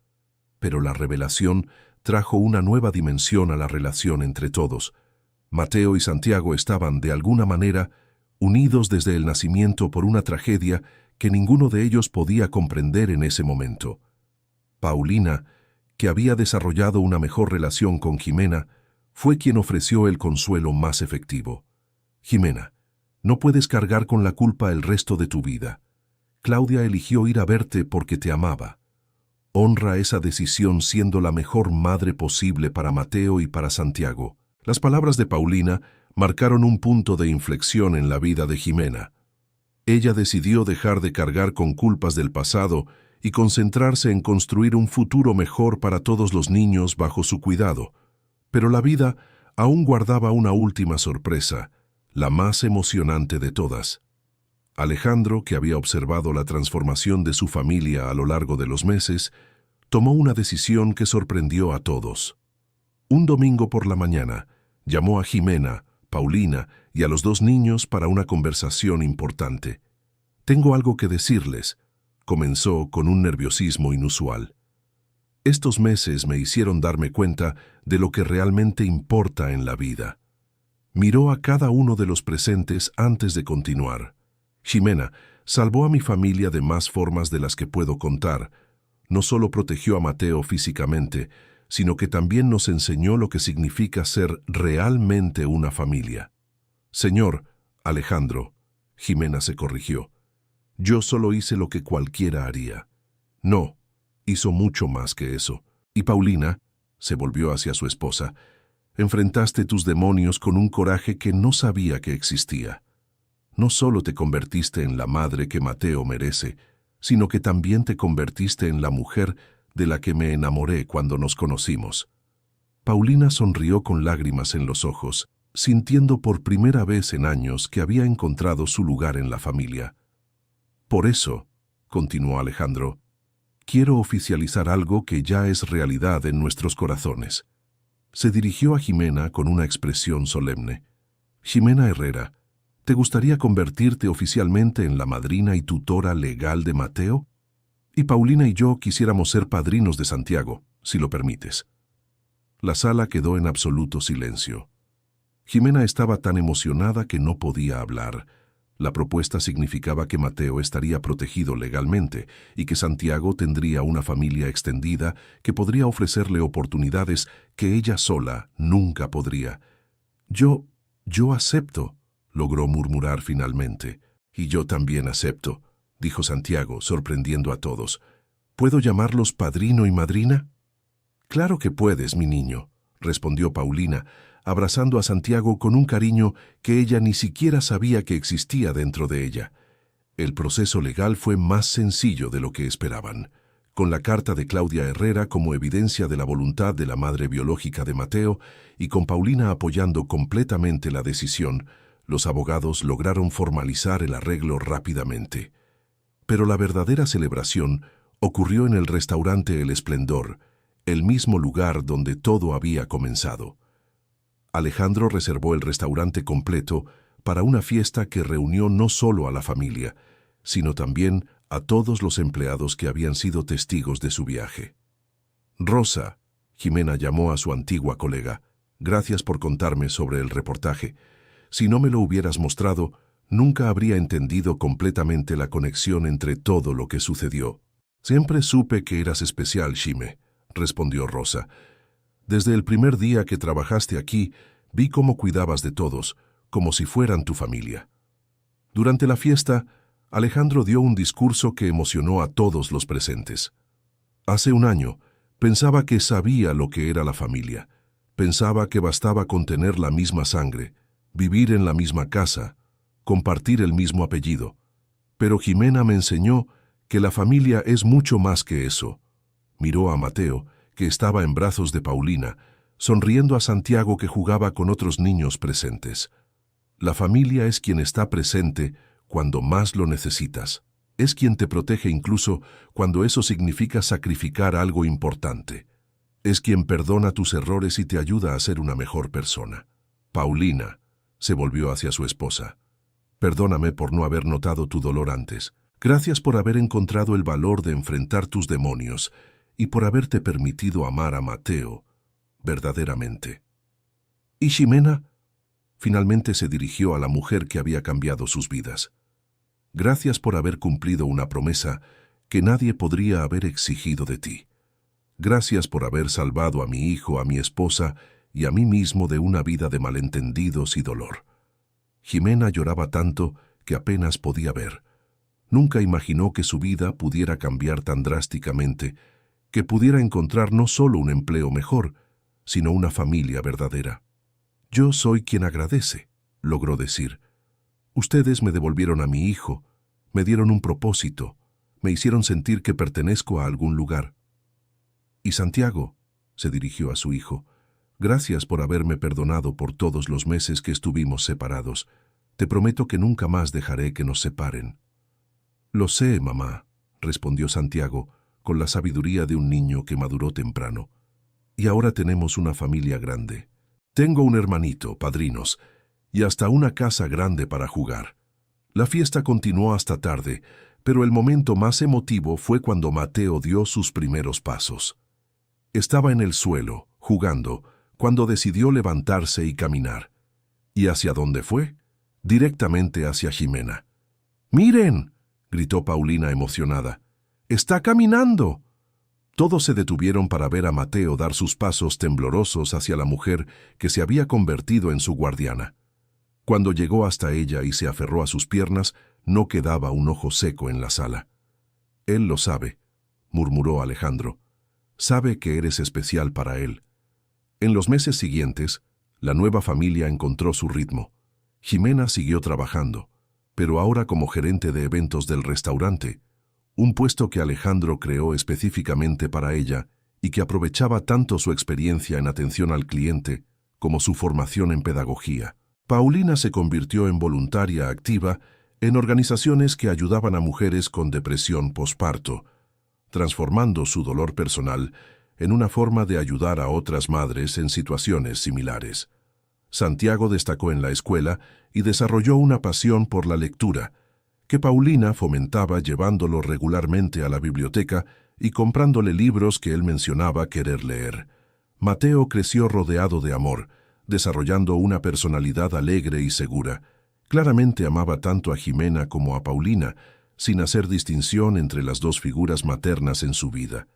Pero la revelación trajo una nueva dimensión a la relación entre todos. Mateo y Santiago estaban, de alguna manera, unidos desde el nacimiento por una tragedia que ninguno de ellos podía comprender en ese momento. Paulina, que había desarrollado una mejor relación con Jimena, fue quien ofreció el consuelo más efectivo. «Jimena, no puedes cargar con la culpa el resto de tu vida. Claudia eligió ir a verte porque te amaba. Honra esa decisión siendo la mejor madre posible para Mateo y para Santiago». Las palabras de Paulina marcaron un punto de inflexión en la vida de Jimena. Ella decidió dejar de cargar con culpas del pasado y concentrarse en construir un futuro mejor para todos los niños bajo su cuidado. Pero la vida aún guardaba una última sorpresa, la más emocionante de todas. Alejandro, que había observado la transformación de su familia a lo largo de los meses, tomó una decisión que sorprendió a todos. Un domingo por la mañana, llamó a Jimena, Paulina y a los dos niños para una conversación importante. «Tengo algo que decirles», comenzó con un nerviosismo inusual. «Estos meses me hicieron darme cuenta de lo que realmente importa en la vida». Miró a cada uno de los presentes antes de continuar. «Jimena salvó a mi familia de más formas de las que puedo contar. No solo protegió a Mateo físicamente, sino que también nos enseñó lo que significa ser realmente una familia». «Señor Alejandro», Jimena se corrigió, «yo solo hice lo que cualquiera haría». «No, hizo mucho más que eso». «Y Paulina», se volvió hacia su esposa, «enfrentaste tus demonios con un coraje que no sabía que existía. No solo te convertiste en la madre que Mateo merece, sino que también te convertiste en la mujer de la que me enamoré cuando nos conocimos». Paulina sonrió con lágrimas en los ojos, sintiendo por primera vez en años que había encontrado su lugar en la familia. «Por eso», continuó Alejandro, «quiero oficializar algo que ya es realidad en nuestros corazones». Se dirigió a Jimena con una expresión solemne. «Jimena Herrera, ¿te gustaría convertirte oficialmente en la madrina y tutora legal de Mateo? Y Paulina y yo quisiéramos ser padrinos de Santiago, si lo permites». La sala quedó en absoluto silencio. Jimena estaba tan emocionada que no podía hablar. La propuesta significaba que Mateo estaría protegido legalmente y que Santiago tendría una familia extendida que podría ofrecerle oportunidades que ella sola nunca podría. Yo acepto», logró murmurar finalmente. «Y yo también acepto», dijo Santiago, sorprendiendo a todos. «¿Puedo llamarlos padrino y madrina?» «Claro que puedes, mi niño», respondió Paulina, abrazando a Santiago con un cariño que ella ni siquiera sabía que existía dentro de ella. El proceso legal fue más sencillo de lo que esperaban. Con la carta de Claudia Herrera como evidencia de la voluntad de la madre biológica de Mateo y con Paulina apoyando completamente la decisión, los abogados lograron formalizar el arreglo rápidamente. Pero la verdadera celebración ocurrió en el restaurante El Esplendor, el mismo lugar donde todo había comenzado. Alejandro reservó el restaurante completo para una fiesta que reunió no solo a la familia, sino también a todos los empleados que habían sido testigos de su viaje. «Rosa», Jimena llamó a su antigua colega, «gracias por contarme sobre el reportaje. Si no me lo hubieras mostrado, nunca habría entendido completamente la conexión entre todo lo que sucedió. «Siempre supe que eras especial, Shime», respondió Rosa. «Desde el primer día que trabajaste aquí, vi cómo cuidabas de todos, como si fueran tu familia». Durante la fiesta, Alejandro dio un discurso que emocionó a todos los presentes. Hace un año, pensaba que sabía lo que era la familia. Pensaba que bastaba con tener la misma sangre, vivir en la misma casa, compartir el mismo apellido. Pero Ximena me enseñó que la familia es mucho más que eso. Miró a Mateo, que estaba en brazos de Paulina, sonriendo a Santiago, que jugaba con otros niños presentes. La familia es quien está presente cuando más lo necesitas. Es quien te protege incluso cuando eso significa sacrificar algo importante. Es quien perdona tus errores y te ayuda a ser una mejor persona. Paulina se volvió hacia su esposa. Perdóname por no haber notado tu dolor antes. Gracias por haber encontrado el valor de enfrentar tus demonios y por haberte permitido amar a Mateo verdaderamente. ¿Y Ximena? Finalmente se dirigió a la mujer que había cambiado sus vidas. Gracias por haber cumplido una promesa que nadie podría haber exigido de ti. Gracias por haber salvado a mi hijo, a mi esposa y a mí mismo de una vida de malentendidos y dolor. Ximena lloraba tanto que apenas podía ver. Nunca imaginó que su vida pudiera cambiar tan drásticamente, que pudiera encontrar no solo un empleo mejor, sino una familia verdadera. «Yo soy quien agradece», logró decir. «Ustedes me devolvieron a mi hijo, me dieron un propósito, me hicieron sentir que pertenezco a algún lugar». «Y Santiago», se dirigió a su hijo, «gracias por haberme perdonado por todos los meses que estuvimos separados. Te prometo que nunca más dejaré que nos separen». «Lo sé, mamá», respondió Santiago, con la sabiduría de un niño que maduró temprano. «Y ahora tenemos una familia grande. Tengo un hermanito, padrinos, y hasta una casa grande para jugar». La fiesta continuó hasta tarde, pero el momento más emotivo fue cuando Mateo dio sus primeros pasos. Estaba en el suelo, jugando, cuando decidió levantarse y caminar. ¿Y hacia dónde fue? Directamente hacia Ximena. «¡Miren!», gritó Paulina emocionada. «¡Está caminando!». Todos se detuvieron para ver a Mateo dar sus pasos temblorosos hacia la mujer que se había convertido en su guardiana. Cuando llegó hasta ella y se aferró a sus piernas, no quedaba un ojo seco en la sala. «Él lo sabe», murmuró Alejandro. «Sabe que eres especial para él». En los meses siguientes, la nueva familia encontró su ritmo. Ximena siguió trabajando, pero ahora como gerente de eventos del restaurante, un puesto que Alejandro creó específicamente para ella y que aprovechaba tanto su experiencia en atención al cliente como su formación en pedagogía. Paulina se convirtió en voluntaria activa en organizaciones que ayudaban a mujeres con depresión posparto, transformando su dolor personal en una forma de ayudar a otras madres en situaciones similares. Santiago destacó en la escuela y desarrolló una pasión por la lectura, que Paulina fomentaba llevándolo regularmente a la biblioteca y comprándole libros que él mencionaba querer leer. Mateo creció rodeado de amor, desarrollando una personalidad alegre y segura. Claramente amaba tanto a Ximena como a Paulina, sin hacer distinción entre las dos figuras maternas en su vida.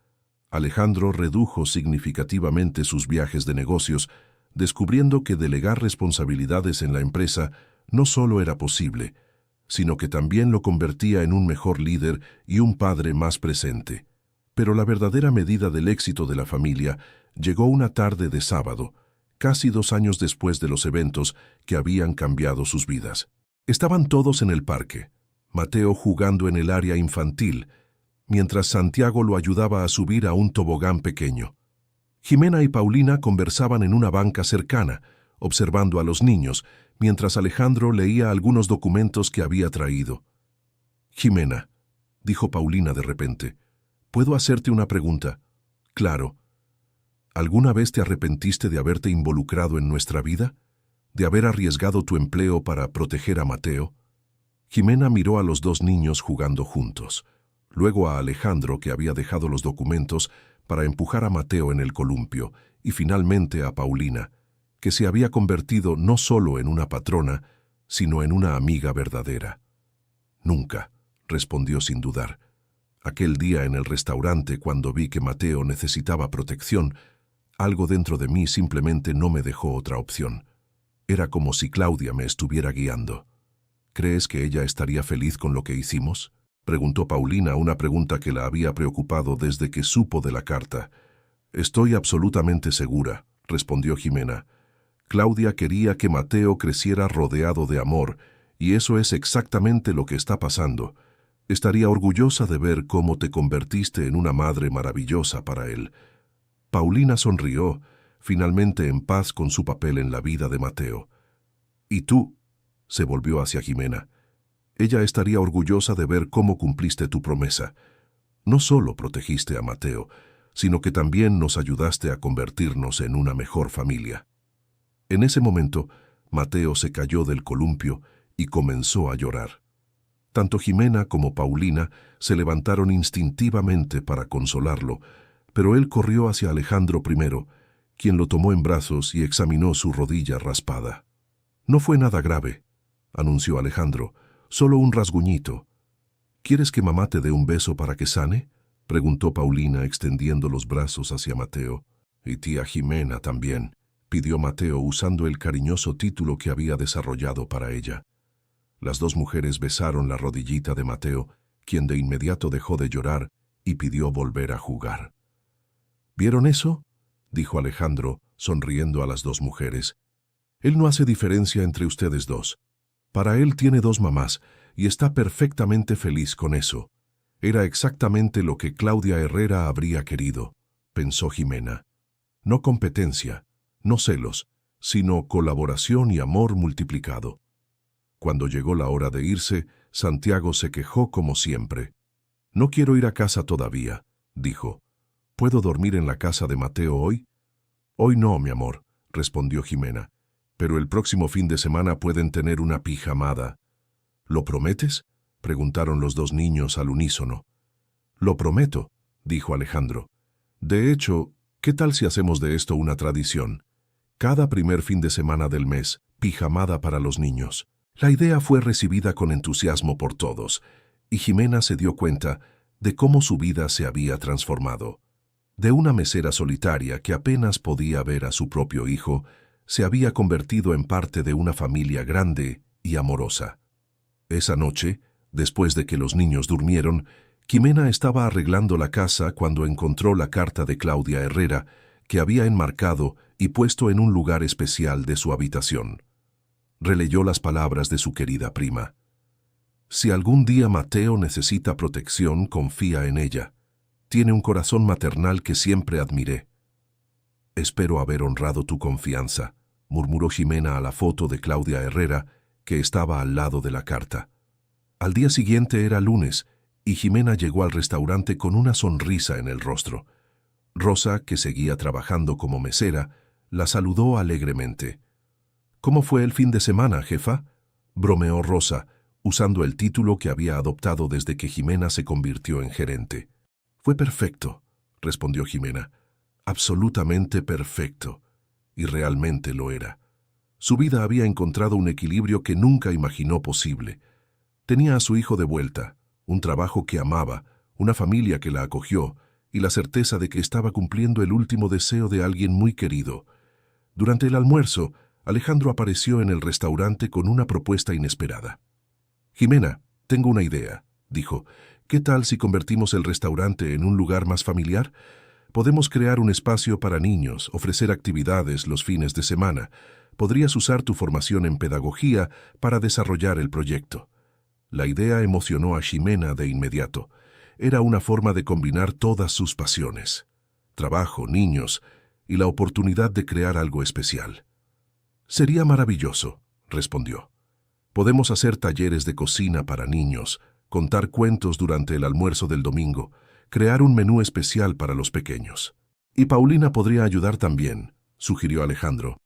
Alejandro redujo significativamente sus viajes de negocios, descubriendo que delegar responsabilidades en la empresa no solo era posible, sino que también lo convertía en un mejor líder y un padre más presente. Pero la verdadera medida del éxito de la familia llegó una tarde de sábado, casi 2 años después de los eventos que habían cambiado sus vidas. Estaban todos en el parque, Mateo jugando en el área infantil, mientras Santiago lo ayudaba a subir a un tobogán pequeño. Ximena y Paulina conversaban en una banca cercana, observando a los niños, mientras Alejandro leía algunos documentos que había traído. «Ximena», dijo Paulina de repente, «¿puedo hacerte una pregunta?» «Claro. ¿Alguna vez te arrepentiste de haberte involucrado en nuestra vida? ¿De haber arriesgado tu empleo para proteger a Mateo?» Ximena miró a los 2 niños jugando juntos, luego a Alejandro, que había dejado los documentos para empujar a Mateo en el columpio, y finalmente a Paulina, que se había convertido no solo en una patrona, sino en una amiga verdadera. Nunca, respondió sin dudar. Aquel día en el restaurante, cuando vi que Mateo necesitaba protección, algo dentro de mí simplemente no me dejó otra opción. Era como si Claudia me estuviera guiando. ¿Crees que ella estaría feliz con lo que hicimos?, preguntó Paulina, una pregunta que la había preocupado desde que supo de la carta. Estoy absolutamente segura, respondió Jimena. Claudia quería que Mateo creciera rodeado de amor, y eso es exactamente lo que está pasando. Estaría orgullosa de ver cómo te convertiste en una madre maravillosa para él. Paulina sonrió, finalmente en paz con su papel en la vida de Mateo. ¿Y tú?, se volvió hacia Jimena. Ella estaría orgullosa de ver cómo cumpliste tu promesa. No solo protegiste a Mateo, sino que también nos ayudaste a convertirnos en una mejor familia. En ese momento, Mateo se cayó del columpio y comenzó a llorar. Tanto Jimena como Paulina se levantaron instintivamente para consolarlo, pero él corrió hacia Alejandro primero, quien lo tomó en brazos y examinó su rodilla raspada. No fue nada grave, anunció Alejandro, solo un rasguñito. ¿Quieres que mamá te dé un beso para que sane?, preguntó Paulina extendiendo los brazos hacia Mateo. Y tía Jimena también, pidió Mateo usando el cariñoso título que había desarrollado para ella. Las dos mujeres besaron la rodillita de Mateo, quien de inmediato dejó de llorar y pidió volver a jugar. ¿Vieron eso?, dijo Alejandro, sonriendo a las dos mujeres. Él no hace diferencia entre ustedes dos. Para él tiene dos mamás y está perfectamente feliz con eso. Era exactamente lo que Claudia Herrera habría querido, pensó Jimena. No competencia, no celos, sino colaboración y amor multiplicado. Cuando llegó la hora de irse, Santiago se quejó como siempre. «No quiero ir a casa todavía», dijo. «¿Puedo dormir en la casa de Mateo hoy?» «Hoy no, mi amor», respondió Jimena. «Pero el próximo fin de semana pueden tener una pijamada». «¿Lo prometes?», preguntaron los dos niños al unísono. «Lo prometo», dijo Alejandro. «De hecho, ¿qué tal si hacemos de esto una tradición? Cada primer fin de semana del mes, pijamada para los niños». La idea fue recibida con entusiasmo por todos, y Jimena se dio cuenta de cómo su vida se había transformado. De una mesera solitaria que apenas podía ver a su propio hijo, se había convertido en parte de una familia grande y amorosa. Esa noche, después de que los niños durmieron, Jimena estaba arreglando la casa cuando encontró la carta de Claudia Herrera, que había enmarcado y puesto en un lugar especial de su habitación. Releyó las palabras de su querida prima. «Si algún día Mateo necesita protección, confía en ella. Tiene un corazón maternal que siempre admiré». «Espero haber honrado tu confianza», murmuró Jimena a la foto de Claudia Herrera, que estaba al lado de la carta. Al día siguiente era lunes, y Jimena llegó al restaurante con una sonrisa en el rostro. Rosa, que seguía trabajando como mesera, la saludó alegremente. «¿Cómo fue el fin de semana, jefa?», bromeó Rosa, usando el título que había adoptado desde que Jimena se convirtió en gerente. «Fue perfecto», respondió Jimena. «Absolutamente perfecto». Y realmente lo era. Su vida había encontrado un equilibrio que nunca imaginó posible. Tenía a su hijo de vuelta, un trabajo que amaba, una familia que la acogió, y la certeza de que estaba cumpliendo el último deseo de alguien muy querido. Durante el almuerzo, Alejandro apareció en el restaurante con una propuesta inesperada. «Jimena, tengo una idea», dijo. «¿Qué tal si convertimos el restaurante en un lugar más familiar? Podemos crear un espacio para niños, ofrecer actividades los fines de semana. Podrías usar tu formación en pedagogía para desarrollar el proyecto». La idea emocionó a Jimena de inmediato. Era una forma de combinar todas sus pasiones: trabajo, niños y la oportunidad de crear algo especial. «Sería maravilloso», respondió. «Podemos hacer talleres de cocina para niños, contar cuentos durante el almuerzo del domingo, crear un menú especial para los pequeños. Y Paulina podría ayudar también», sugirió Alejandro.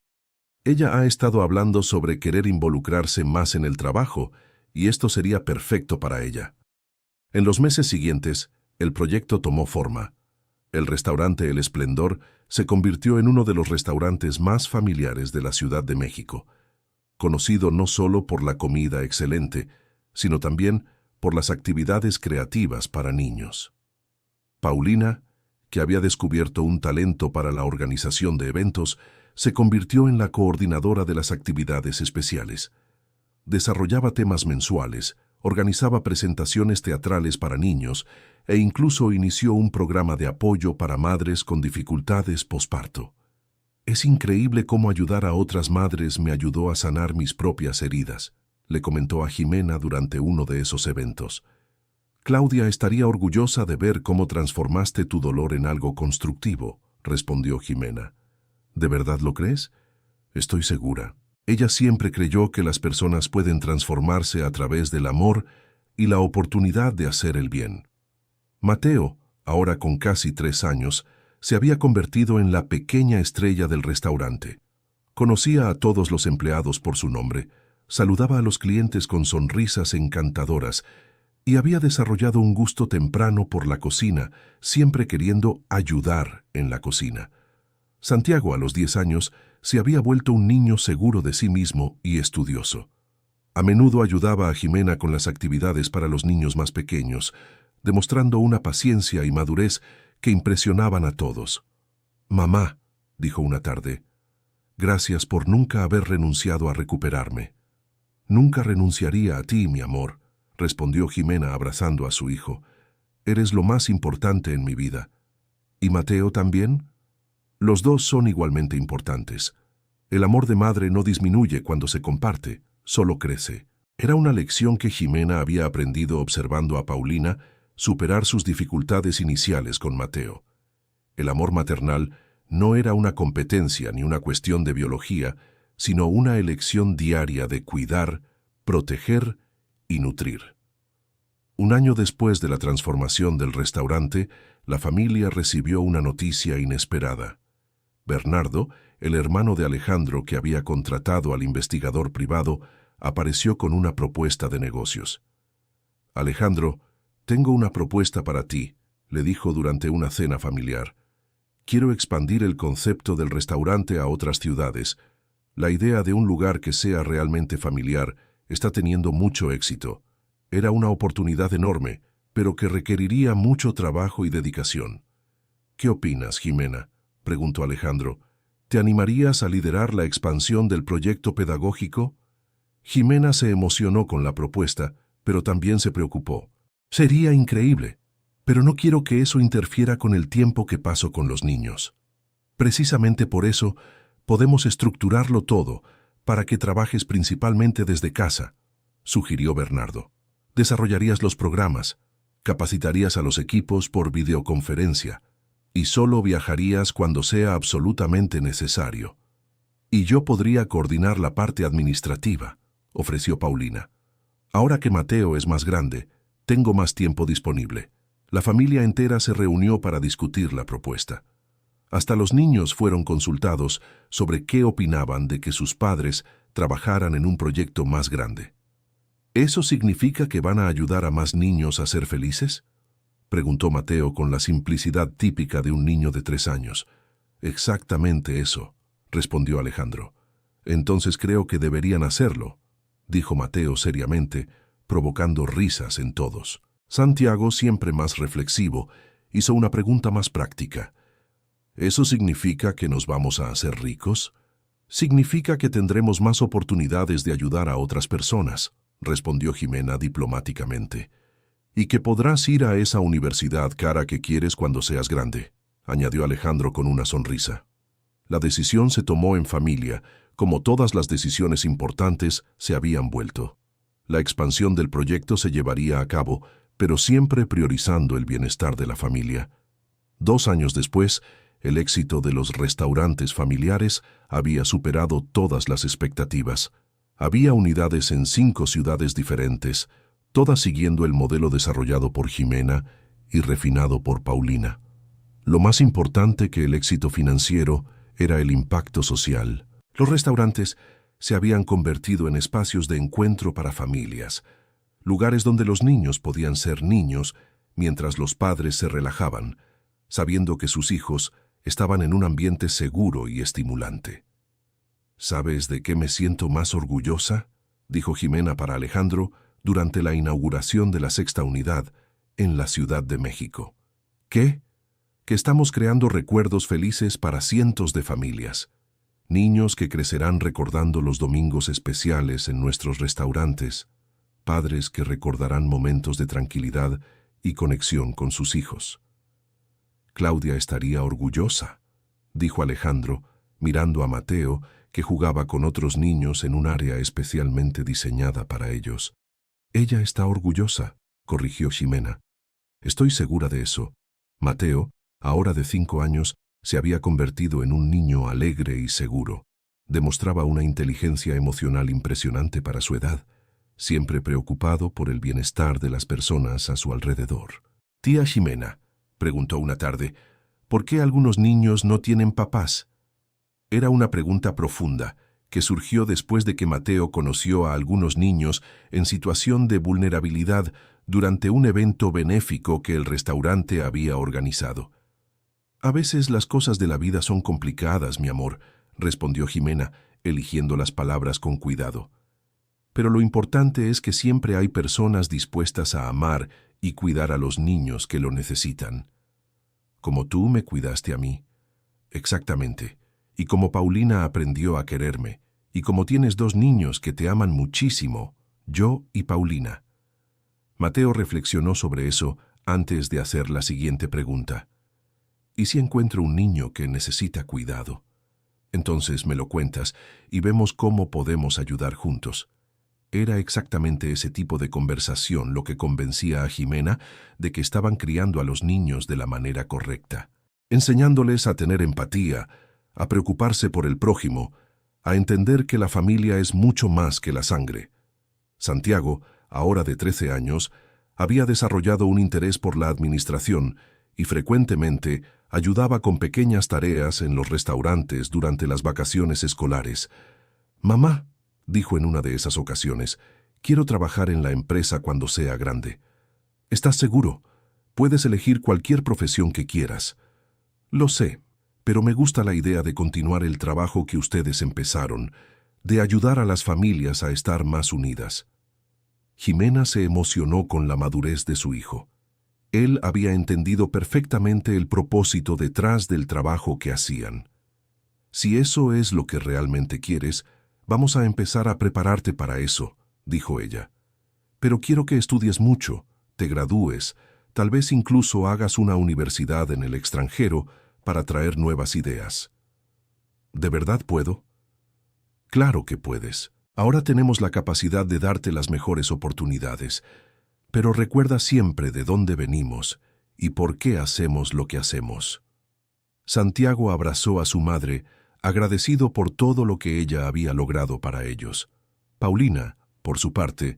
«Ella ha estado hablando sobre querer involucrarse más en el trabajo, y esto sería perfecto para ella». En los meses siguientes, el proyecto tomó forma. El restaurante El Esplendor se convirtió en uno de los restaurantes más familiares de la Ciudad de México. conocido no solo por la comida excelente, sino también por las actividades creativas para niños. Paulina, que había descubierto un talento para la organización de eventos, se convirtió en la coordinadora de las actividades especiales. Desarrollaba temas mensuales, organizaba presentaciones teatrales para niños e incluso inició un programa de apoyo para madres con dificultades posparto. «Es increíble cómo ayudar a otras madres me ayudó a sanar mis propias heridas», le comentó a Jimena durante uno de esos eventos. «Claudia estaría orgullosa de ver cómo transformaste tu dolor en algo constructivo», respondió Jimena. «¿De verdad lo crees?» «Estoy segura». Ella siempre creyó que las personas pueden transformarse a través del amor y la oportunidad de hacer el bien. Mateo, ahora con casi 3 años, se había convertido en la pequeña estrella del restaurante. Conocía a todos los empleados por su nombre, saludaba a los clientes con sonrisas encantadoras y había desarrollado un gusto temprano por la cocina, siempre queriendo ayudar en la cocina. Santiago, a los 10 años, se había vuelto un niño seguro de sí mismo y estudioso. A menudo ayudaba a Jimena con las actividades para los niños más pequeños, demostrando una paciencia y madurez que impresionaban a todos. «Mamá», dijo una tarde, «gracias por nunca haber renunciado a recuperarme». «Nunca renunciaría a ti, mi amor», respondió Jimena abrazando a su hijo. «Eres lo más importante en mi vida». «¿Y Mateo también?» «Los dos son igualmente importantes. El amor de madre no disminuye cuando se comparte, solo crece». Era una lección que Jimena había aprendido observando a Paulina superar sus dificultades iniciales con Mateo. El amor maternal no era una competencia ni una cuestión de biología, sino una elección diaria de cuidar, proteger y nutrir. Un año después de la transformación del restaurante, la familia recibió una noticia inesperada. Bernardo, el hermano de Alejandro que había contratado al investigador privado, apareció con una propuesta de negocios. «Alejandro, tengo una propuesta para ti», le dijo durante una cena familiar. «Quiero expandir el concepto del restaurante a otras ciudades. La idea de un lugar que sea realmente familiar está teniendo mucho éxito. Era una oportunidad enorme, pero que requeriría mucho trabajo y dedicación». «¿Qué opinas, Jimena?», preguntó Alejandro. «¿Te animarías a liderar la expansión del proyecto pedagógico?» Jimena se emocionó con la propuesta, pero también se preocupó. «Sería increíble, pero no quiero que eso interfiera con el tiempo que paso con los niños. Precisamente por eso, podemos estructurarlo todo para que trabajes principalmente desde casa», sugirió Bernardo. «Desarrollarías los programas, capacitarías a los equipos por videoconferencia y solo viajarías cuando sea absolutamente necesario. Y yo podría coordinar la parte administrativa», ofreció Paulina. «Ahora que Mateo es más grande, tengo más tiempo disponible». La familia entera se reunió para discutir la propuesta. Hasta los niños fueron consultados sobre qué opinaban de que sus padres trabajaran en un proyecto más grande. «¿Eso significa que van a ayudar a más niños a ser felices?», preguntó Mateo con la simplicidad típica de un niño de 3 años. «Exactamente eso», respondió Alejandro. «Entonces creo que deberían hacerlo», dijo Mateo seriamente, provocando risas en todos. Santiago, siempre más reflexivo, hizo una pregunta más práctica. «¿Eso significa que nos vamos a hacer ricos?». «Significa que tendremos más oportunidades de ayudar a otras personas», respondió Jimena diplomáticamente. «Y que podrás ir a esa universidad cara que quieres cuando seas grande», añadió Alejandro con una sonrisa. La decisión se tomó en familia, como todas las decisiones importantes se habían vuelto. La expansión del proyecto se llevaría a cabo, pero siempre priorizando el bienestar de la familia. 2 años después, el éxito de los restaurantes familiares había superado todas las expectativas. Había unidades en 5 ciudades diferentes, todas siguiendo el modelo desarrollado por Jimena y refinado por Paulina. Lo más importante que el éxito financiero era el impacto social. Los restaurantes se habían convertido en espacios de encuentro para familias, lugares donde los niños podían ser niños mientras los padres se relajaban, sabiendo que sus hijos estaban en un ambiente seguro y estimulante. ¿Sabes de qué me siento más orgullosa?, dijo Jimena para Alejandro durante la inauguración de la sexta unidad en la Ciudad de México. ¿Qué? Que estamos creando recuerdos felices para cientos de familias. Niños que crecerán recordando los domingos especiales en nuestros restaurantes. Padres que recordarán momentos de tranquilidad y conexión con sus hijos. Claudia estaría orgullosa, dijo Alejandro, mirando a Mateo, que jugaba con otros niños en un área especialmente diseñada para ellos. Ella está orgullosa, corrigió Ximena. Estoy segura de eso. Mateo, ahora de 5 años, se había convertido en un niño alegre y seguro. Demostraba una inteligencia emocional impresionante para su edad, siempre preocupado por el bienestar de las personas a su alrededor. «Tía Ximena», preguntó una tarde, «¿por qué algunos niños no tienen papás?». Era una pregunta profunda, que surgió después de que Mateo conoció a algunos niños en situación de vulnerabilidad durante un evento benéfico que el restaurante había organizado. «A veces las cosas de la vida son complicadas, mi amor», respondió Ximena, eligiendo las palabras con cuidado. «Pero lo importante es que siempre hay personas dispuestas a amar y cuidar a los niños que lo necesitan. Como tú me cuidaste a mí». «Exactamente. Y como Paulina aprendió a quererme. Y como tienes 2 niños que te aman muchísimo, yo y Paulina». Mateo reflexionó sobre eso antes de hacer la siguiente pregunta. «¿Y si encuentro un niño que necesita cuidado? Entonces me lo cuentas y vemos cómo podemos ayudar juntos». Era exactamente ese tipo de conversación lo que convencía a Ximena de que estaban criando a los niños de la manera correcta, enseñándoles a tener empatía, a preocuparse por el prójimo, a entender que la familia es mucho más que la sangre. Santiago, ahora de 13 años, había desarrollado un interés por la administración y frecuentemente ayudaba con pequeñas tareas en los restaurantes durante las vacaciones escolares. «Mamá», dijo en una de esas ocasiones, «quiero trabajar en la empresa cuando sea grande». «¿Estás seguro? Puedes elegir cualquier profesión que quieras». «Lo sé, pero me gusta la idea de continuar el trabajo que ustedes empezaron, de ayudar a las familias a estar más unidas». Ximena se emocionó con la madurez de su hijo. Él había entendido perfectamente el propósito detrás del trabajo que hacían. «Si eso es lo que realmente quieres, vamos a empezar a prepararte para eso», dijo ella. «Pero quiero que estudies mucho, te gradúes, tal vez incluso hagas una universidad en el extranjero para traer nuevas ideas». «¿De verdad puedo?». «Claro que puedes. Ahora tenemos la capacidad de darte las mejores oportunidades. Pero recuerda siempre de dónde venimos y por qué hacemos lo que hacemos». Santiago abrazó a su madre, agradecido por todo lo que ella había logrado para ellos. Paulina, por su parte,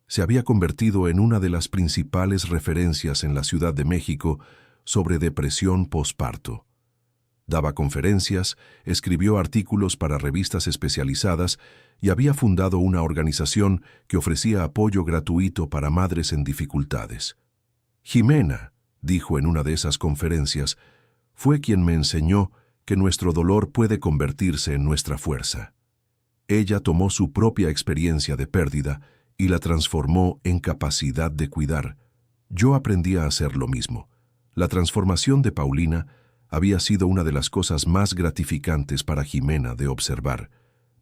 se había convertido en una de las principales referencias en la Ciudad de México sobre depresión posparto. Daba conferencias, escribió artículos para revistas especializadas y había fundado una organización que ofrecía apoyo gratuito para madres en dificultades. «Ximena», dijo en una de esas conferencias, «fue quien me enseñó que nuestro dolor puede convertirse en nuestra fuerza». Ella tomó su propia experiencia de pérdida y la transformó en capacidad de cuidar. Yo aprendí a hacer lo mismo. La transformación de Paulina había sido una de las cosas más gratificantes para Ximena de observar.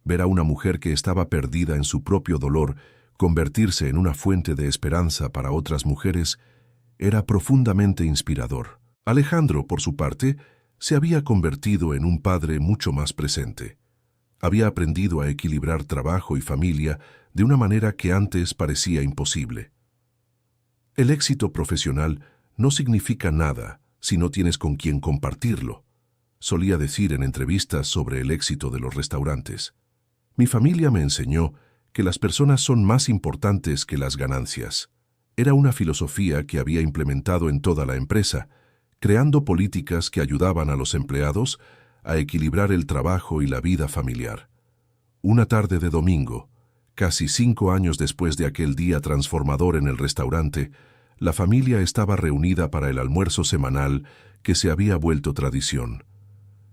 Ver a una mujer que estaba perdida en su propio dolor convertirse en una fuente de esperanza para otras mujeres era profundamente inspirador. Alejandro, por su parte, se había convertido en un padre mucho más presente. Había aprendido a equilibrar trabajo y familia de una manera que antes parecía imposible. El éxito profesional no significa nada si no tienes con quien compartirlo, solía decir en entrevistas sobre el éxito de los restaurantes. Mi familia me enseñó que las personas son más importantes que las ganancias. Era una filosofía que había implementado en toda la empresa, creando políticas que ayudaban a los empleados a equilibrar el trabajo y la vida familiar. Una tarde de domingo, casi 5 años después de aquel día transformador en el restaurante, la familia estaba reunida para el almuerzo semanal que se había vuelto tradición.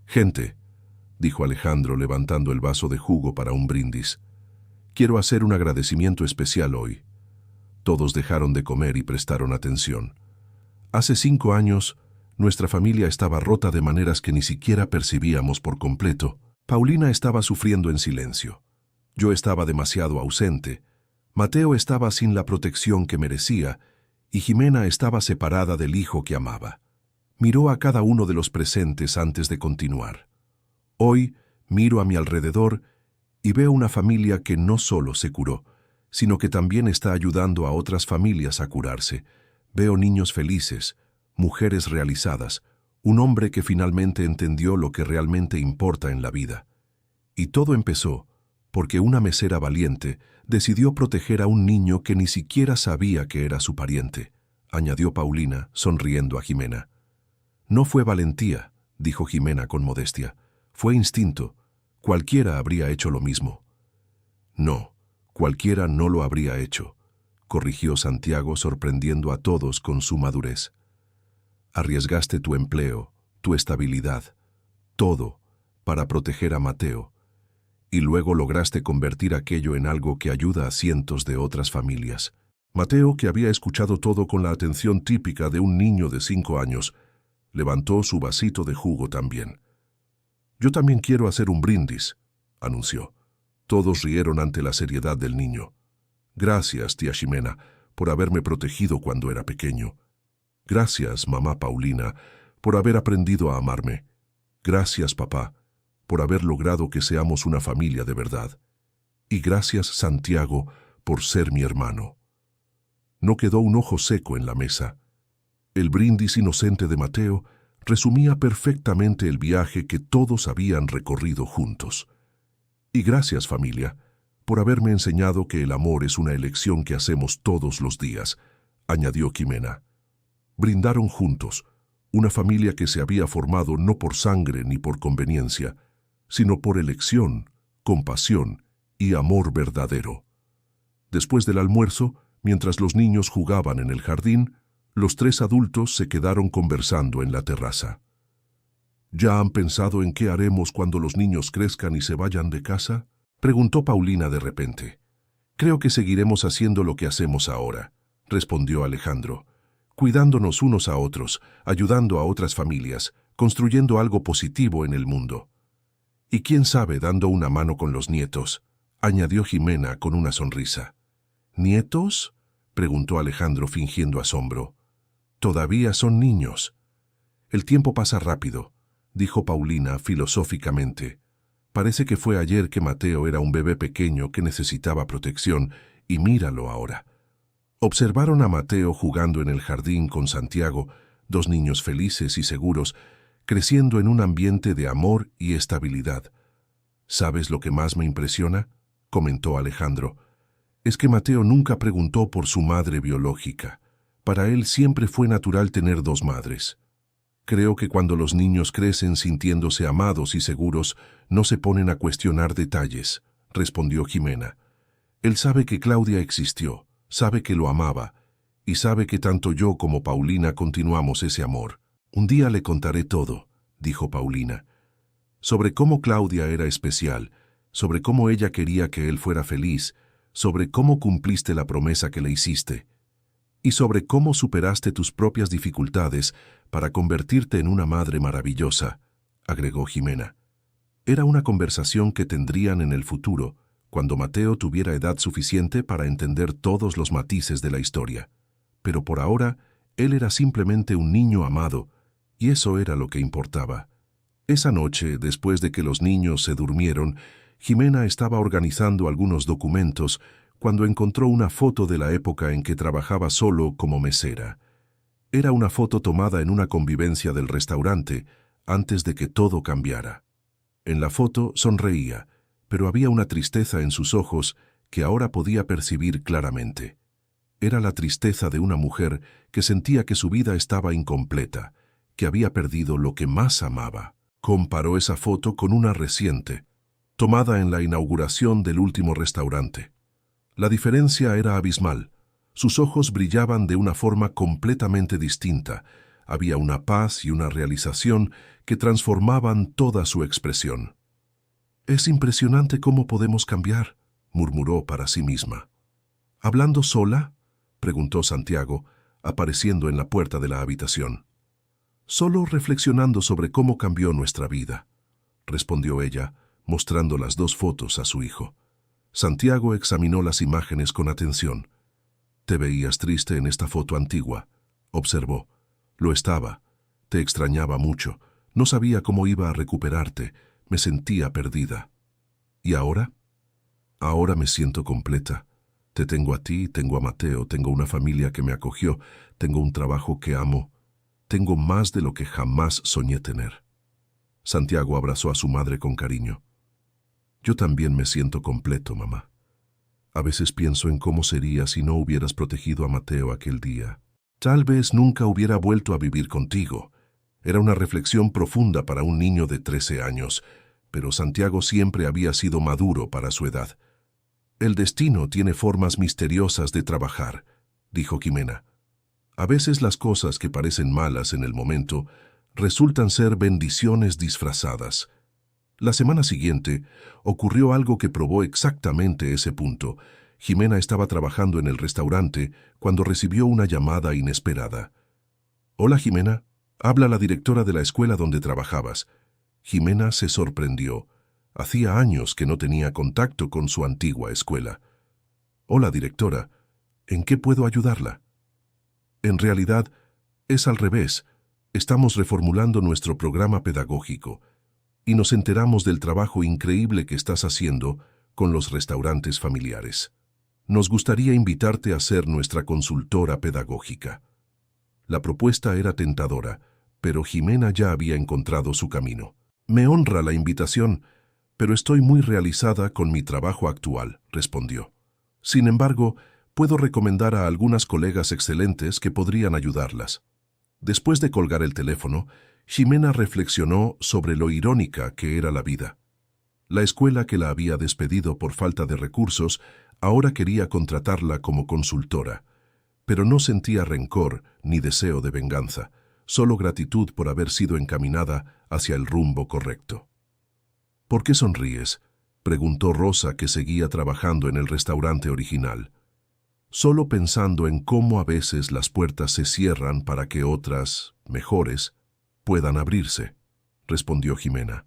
«Gente, dijo Alejandro levantando el vaso de jugo para un brindis. Quiero hacer un agradecimiento especial hoy. Todos dejaron de comer y prestaron atención. Hace 5 años, nuestra familia estaba rota de maneras que ni siquiera percibíamos por completo. Paulina estaba sufriendo en silencio. Yo estaba demasiado ausente. Mateo estaba sin la protección que merecía y Jimena estaba separada del hijo que amaba. Miró a cada uno de los presentes antes de continuar. Hoy miro a mi alrededor y veo una familia que no solo se curó, sino que también está ayudando a otras familias a curarse. Veo niños felices, mujeres realizadas, un hombre que finalmente entendió lo que realmente importa en la vida. Y todo empezó porque una mesera valiente decidió proteger a un niño que ni siquiera sabía que era su pariente, añadió Paulina, sonriendo a Jimena. No fue valentía, dijo Jimena con modestia. Fue instinto. Cualquiera habría hecho lo mismo. No, cualquiera no lo habría hecho, corrigió Santiago sorprendiendo a todos con su madurez. Arriesgaste tu empleo, tu estabilidad, todo, para proteger a Mateo, y luego lograste convertir aquello en algo que ayuda a cientos de otras familias. Mateo, que había escuchado todo con la atención típica de un niño de 5 años, levantó su vasito de jugo también. Yo también quiero hacer un brindis, anunció. Todos rieron ante la seriedad del niño. Gracias, tía Ximena, por haberme protegido cuando era pequeño. Gracias, mamá Paulina, por haber aprendido a amarme. Gracias, papá, por haber logrado que seamos una familia de verdad. Y gracias, Santiago, por ser mi hermano. No quedó un ojo seco en la mesa. El brindis inocente de Mateo resumía perfectamente el viaje que todos habían recorrido juntos. Y gracias, familia, por haberme enseñado que el amor es una elección que hacemos todos los días, añadió Jimena. Brindaron juntos, una familia que se había formado no por sangre ni por conveniencia, sino por elección, compasión y amor verdadero. Después del almuerzo, mientras los niños jugaban en el jardín, los 3 adultos se quedaron conversando en la terraza. ¿Ya han pensado en qué haremos cuando los niños crezcan y se vayan de casa?, preguntó Paulina de repente. Creo que seguiremos haciendo lo que hacemos ahora, respondió Alejandro, cuidándonos unos a otros, ayudando a otras familias, construyendo algo positivo en el mundo. Y quién sabe, dando una mano con los nietos, añadió Jimena con una sonrisa. ¿Nietos?, preguntó Alejandro fingiendo asombro. Todavía son niños. El tiempo pasa rápido, dijo Paulina filosóficamente. Parece que fue ayer que Mateo era un bebé pequeño que necesitaba protección, y míralo ahora. Observaron a Mateo jugando en el jardín con Santiago, 2 niños felices y seguros, creciendo en un ambiente de amor y estabilidad. ¿Sabes lo que más me impresiona?, comentó Alejandro. Es que Mateo nunca preguntó por su madre biológica. Para él siempre fue natural tener 2 madres. Creo que cuando los niños crecen sintiéndose amados y seguros, no se ponen a cuestionar detalles, respondió Jimena. Él sabe que Claudia existió, sabe que lo amaba, y sabe que tanto yo como Paulina continuamos ese amor. Un día le contaré todo, dijo Paulina, sobre cómo Claudia era especial, sobre cómo ella quería que él fuera feliz, sobre cómo cumpliste la promesa que le hiciste, y sobre cómo superaste tus propias dificultades para convertirte en una madre maravillosa, agregó Jimena. Era una conversación que tendrían en el futuro, cuando Mateo tuviera edad suficiente para entender todos los matices de la historia. Pero por ahora, él era simplemente un niño amado, y eso era lo que importaba. Esa noche, después de que los niños se durmieron, Jimena estaba organizando algunos documentos cuando encontró una foto de la época en que trabajaba solo como mesera. Era una foto tomada en una convivencia del restaurante, antes de que todo cambiara. En la foto sonreía, pero había una tristeza en sus ojos que ahora podía percibir claramente. Era la tristeza de una mujer que sentía que su vida estaba incompleta, que había perdido lo que más amaba. Comparó esa foto con una reciente, tomada en la inauguración del último restaurante. La diferencia era abismal. Sus ojos brillaban de una forma completamente distinta. Había una paz y una realización que transformaban toda su expresión. Es impresionante cómo podemos cambiar, murmuró para sí misma. ¿Hablando sola?, preguntó Santiago, apareciendo en la puerta de la habitación. Solo reflexionando sobre cómo cambió nuestra vida, respondió ella, mostrando las 2 fotos a su hijo. Santiago examinó las imágenes con atención. «Te veías triste en esta foto antigua», observó. «Lo estaba. Te extrañaba mucho. No sabía cómo iba a recuperarte. Me sentía perdida. ¿Y ahora?» «Ahora me siento completa. Te tengo a ti, tengo a Mateo, tengo una familia que me acogió, tengo un trabajo que amo. Tengo más de lo que jamás soñé tener». Santiago abrazó a su madre con cariño. «Yo también me siento completo, mamá. A veces pienso en cómo sería si no hubieras protegido a Mateo aquel día. Tal vez nunca hubiera vuelto a vivir contigo». Era una reflexión profunda para un niño de 13 años, pero Santiago siempre había sido maduro para su edad. «El destino tiene formas misteriosas de trabajar», dijo Jimena. «A veces las cosas que parecen malas en el momento resultan ser bendiciones disfrazadas». La semana siguiente ocurrió algo que probó exactamente ese punto. Jimena estaba trabajando en el restaurante cuando recibió una llamada inesperada. «Hola, Jimena. Habla la directora de la escuela donde trabajabas». Jimena se sorprendió. Hacía años que no tenía contacto con su antigua escuela. «Hola, directora. ¿En qué puedo ayudarla?» «En realidad, es al revés. Estamos reformulando nuestro programa pedagógico y nos enteramos del trabajo increíble que estás haciendo con los restaurantes familiares. Nos gustaría invitarte a ser nuestra consultora pedagógica». La propuesta era tentadora, pero Jimena ya había encontrado su camino. «Me honra la invitación, pero estoy muy realizada con mi trabajo actual», respondió. «Sin embargo, puedo recomendar a algunas colegas excelentes que podrían ayudarlas». Después de colgar el teléfono, Jimena reflexionó sobre lo irónica que era la vida. La escuela que la había despedido por falta de recursos ahora quería contratarla como consultora, pero no sentía rencor ni deseo de venganza, solo gratitud por haber sido encaminada hacia el rumbo correcto. «¿Por qué sonríes?», preguntó Rosa, que seguía trabajando en el restaurante original. «Solo pensando en cómo a veces las puertas se cierran para que otras, mejores, puedan abrirse», respondió Jimena.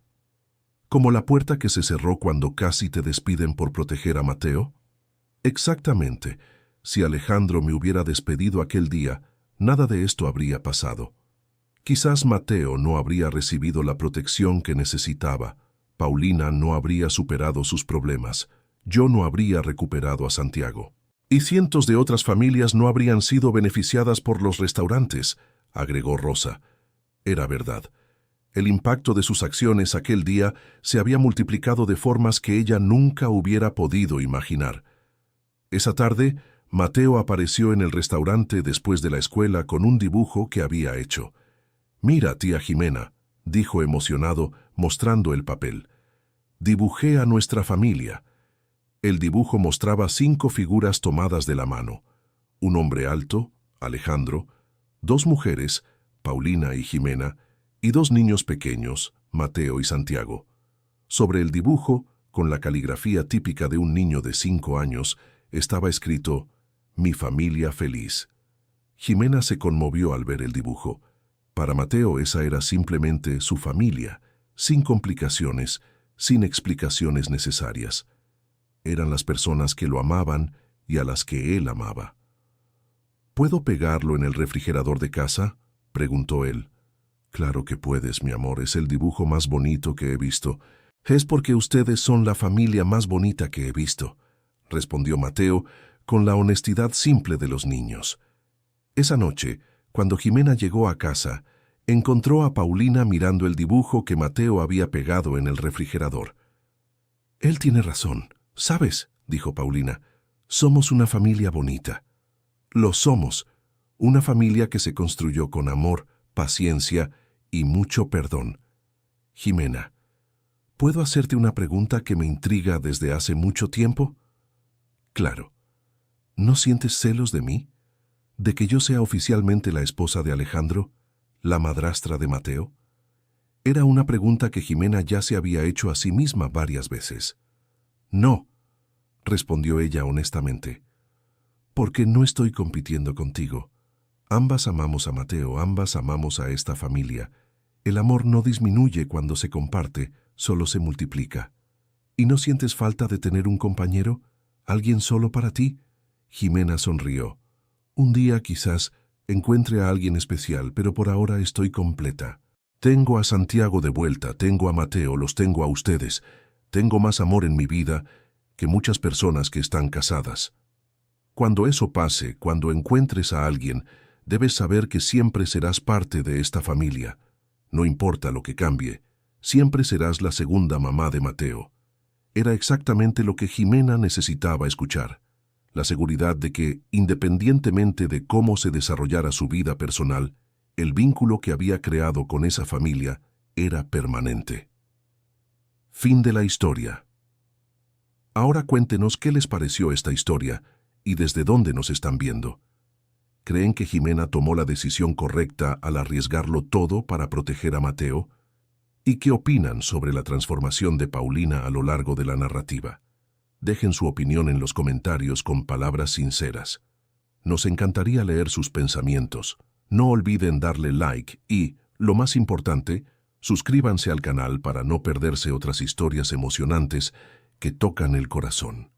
«¿Como la puerta que se cerró cuando casi te despiden por proteger a Mateo?» «Exactamente. Si Alejandro me hubiera despedido aquel día, nada de esto habría pasado. Quizás Mateo no habría recibido la protección que necesitaba, Paulina no habría superado sus problemas, yo no habría recuperado a Santiago. Y cientos de otras familias no habrían sido beneficiadas por los restaurantes», agregó Rosa. Era verdad. El impacto de sus acciones aquel día se había multiplicado de formas que ella nunca hubiera podido imaginar. Esa tarde, Mateo apareció en el restaurante después de la escuela con un dibujo que había hecho. «Mira, tía Jimena», dijo emocionado, mostrando el papel. «Dibujé a nuestra familia». El dibujo mostraba 5 figuras tomadas de la mano. Un hombre alto, Alejandro, 2 mujeres, Paulina y Jimena, y 2 niños pequeños, Mateo y Santiago. Sobre el dibujo, con la caligrafía típica de un niño de 5 años, estaba escrito: «Mi familia feliz». Jimena se conmovió al ver el dibujo. Para Mateo esa era simplemente su familia, sin complicaciones, sin explicaciones necesarias. Eran las personas que lo amaban y a las que él amaba. «¿Puedo pegarlo en el refrigerador de casa?», preguntó él. «Claro que puedes, mi amor, es el dibujo más bonito que he visto». «Es porque ustedes son la familia más bonita que he visto», respondió Mateo con la honestidad simple de los niños. Esa noche, cuando Jimena llegó a casa, encontró a Paulina mirando el dibujo que Mateo había pegado en el refrigerador. «Él tiene razón, ¿sabes?», dijo Paulina. «Somos una familia bonita». «Lo somos, una familia que se construyó con amor, paciencia y mucho perdón». «Jimena, ¿puedo hacerte una pregunta que me intriga desde hace mucho tiempo?» «Claro. ¿No sientes celos de mí? ¿De que yo sea oficialmente la esposa de Alejandro, la madrastra de Mateo?» Era una pregunta que Jimena ya se había hecho a sí misma varias veces. No, respondió ella honestamente, porque no estoy compitiendo contigo. Ambas amamos a Mateo, ambas amamos a esta familia. El amor no disminuye cuando se comparte, solo se multiplica. ¿Y no sientes falta de tener un compañero? ¿Alguien solo para ti? Jimena sonrió. Un día quizás encuentre a alguien especial, pero por ahora estoy completa. Tengo a Santiago de vuelta, tengo a Mateo, los tengo a ustedes. Tengo más amor en mi vida que muchas personas que están casadas. Cuando eso pase, cuando encuentres a alguien, debes saber que siempre serás parte de esta familia. No importa lo que cambie, siempre serás la segunda mamá de Mateo. Era exactamente lo que Jimena necesitaba escuchar. La seguridad de que, independientemente de cómo se desarrollara su vida personal, el vínculo que había creado con esa familia era permanente. Fin de la historia. Ahora cuéntenos qué les pareció esta historia y desde dónde nos están viendo. ¿Creen que Jimena tomó la decisión correcta al arriesgarlo todo para proteger a Mateo? ¿Y qué opinan sobre la transformación de Paulina a lo largo de la narrativa? Dejen su opinión en los comentarios con palabras sinceras. Nos encantaría leer sus pensamientos. No olviden darle like y, lo más importante, suscríbanse al canal para no perderse otras historias emocionantes que tocan el corazón.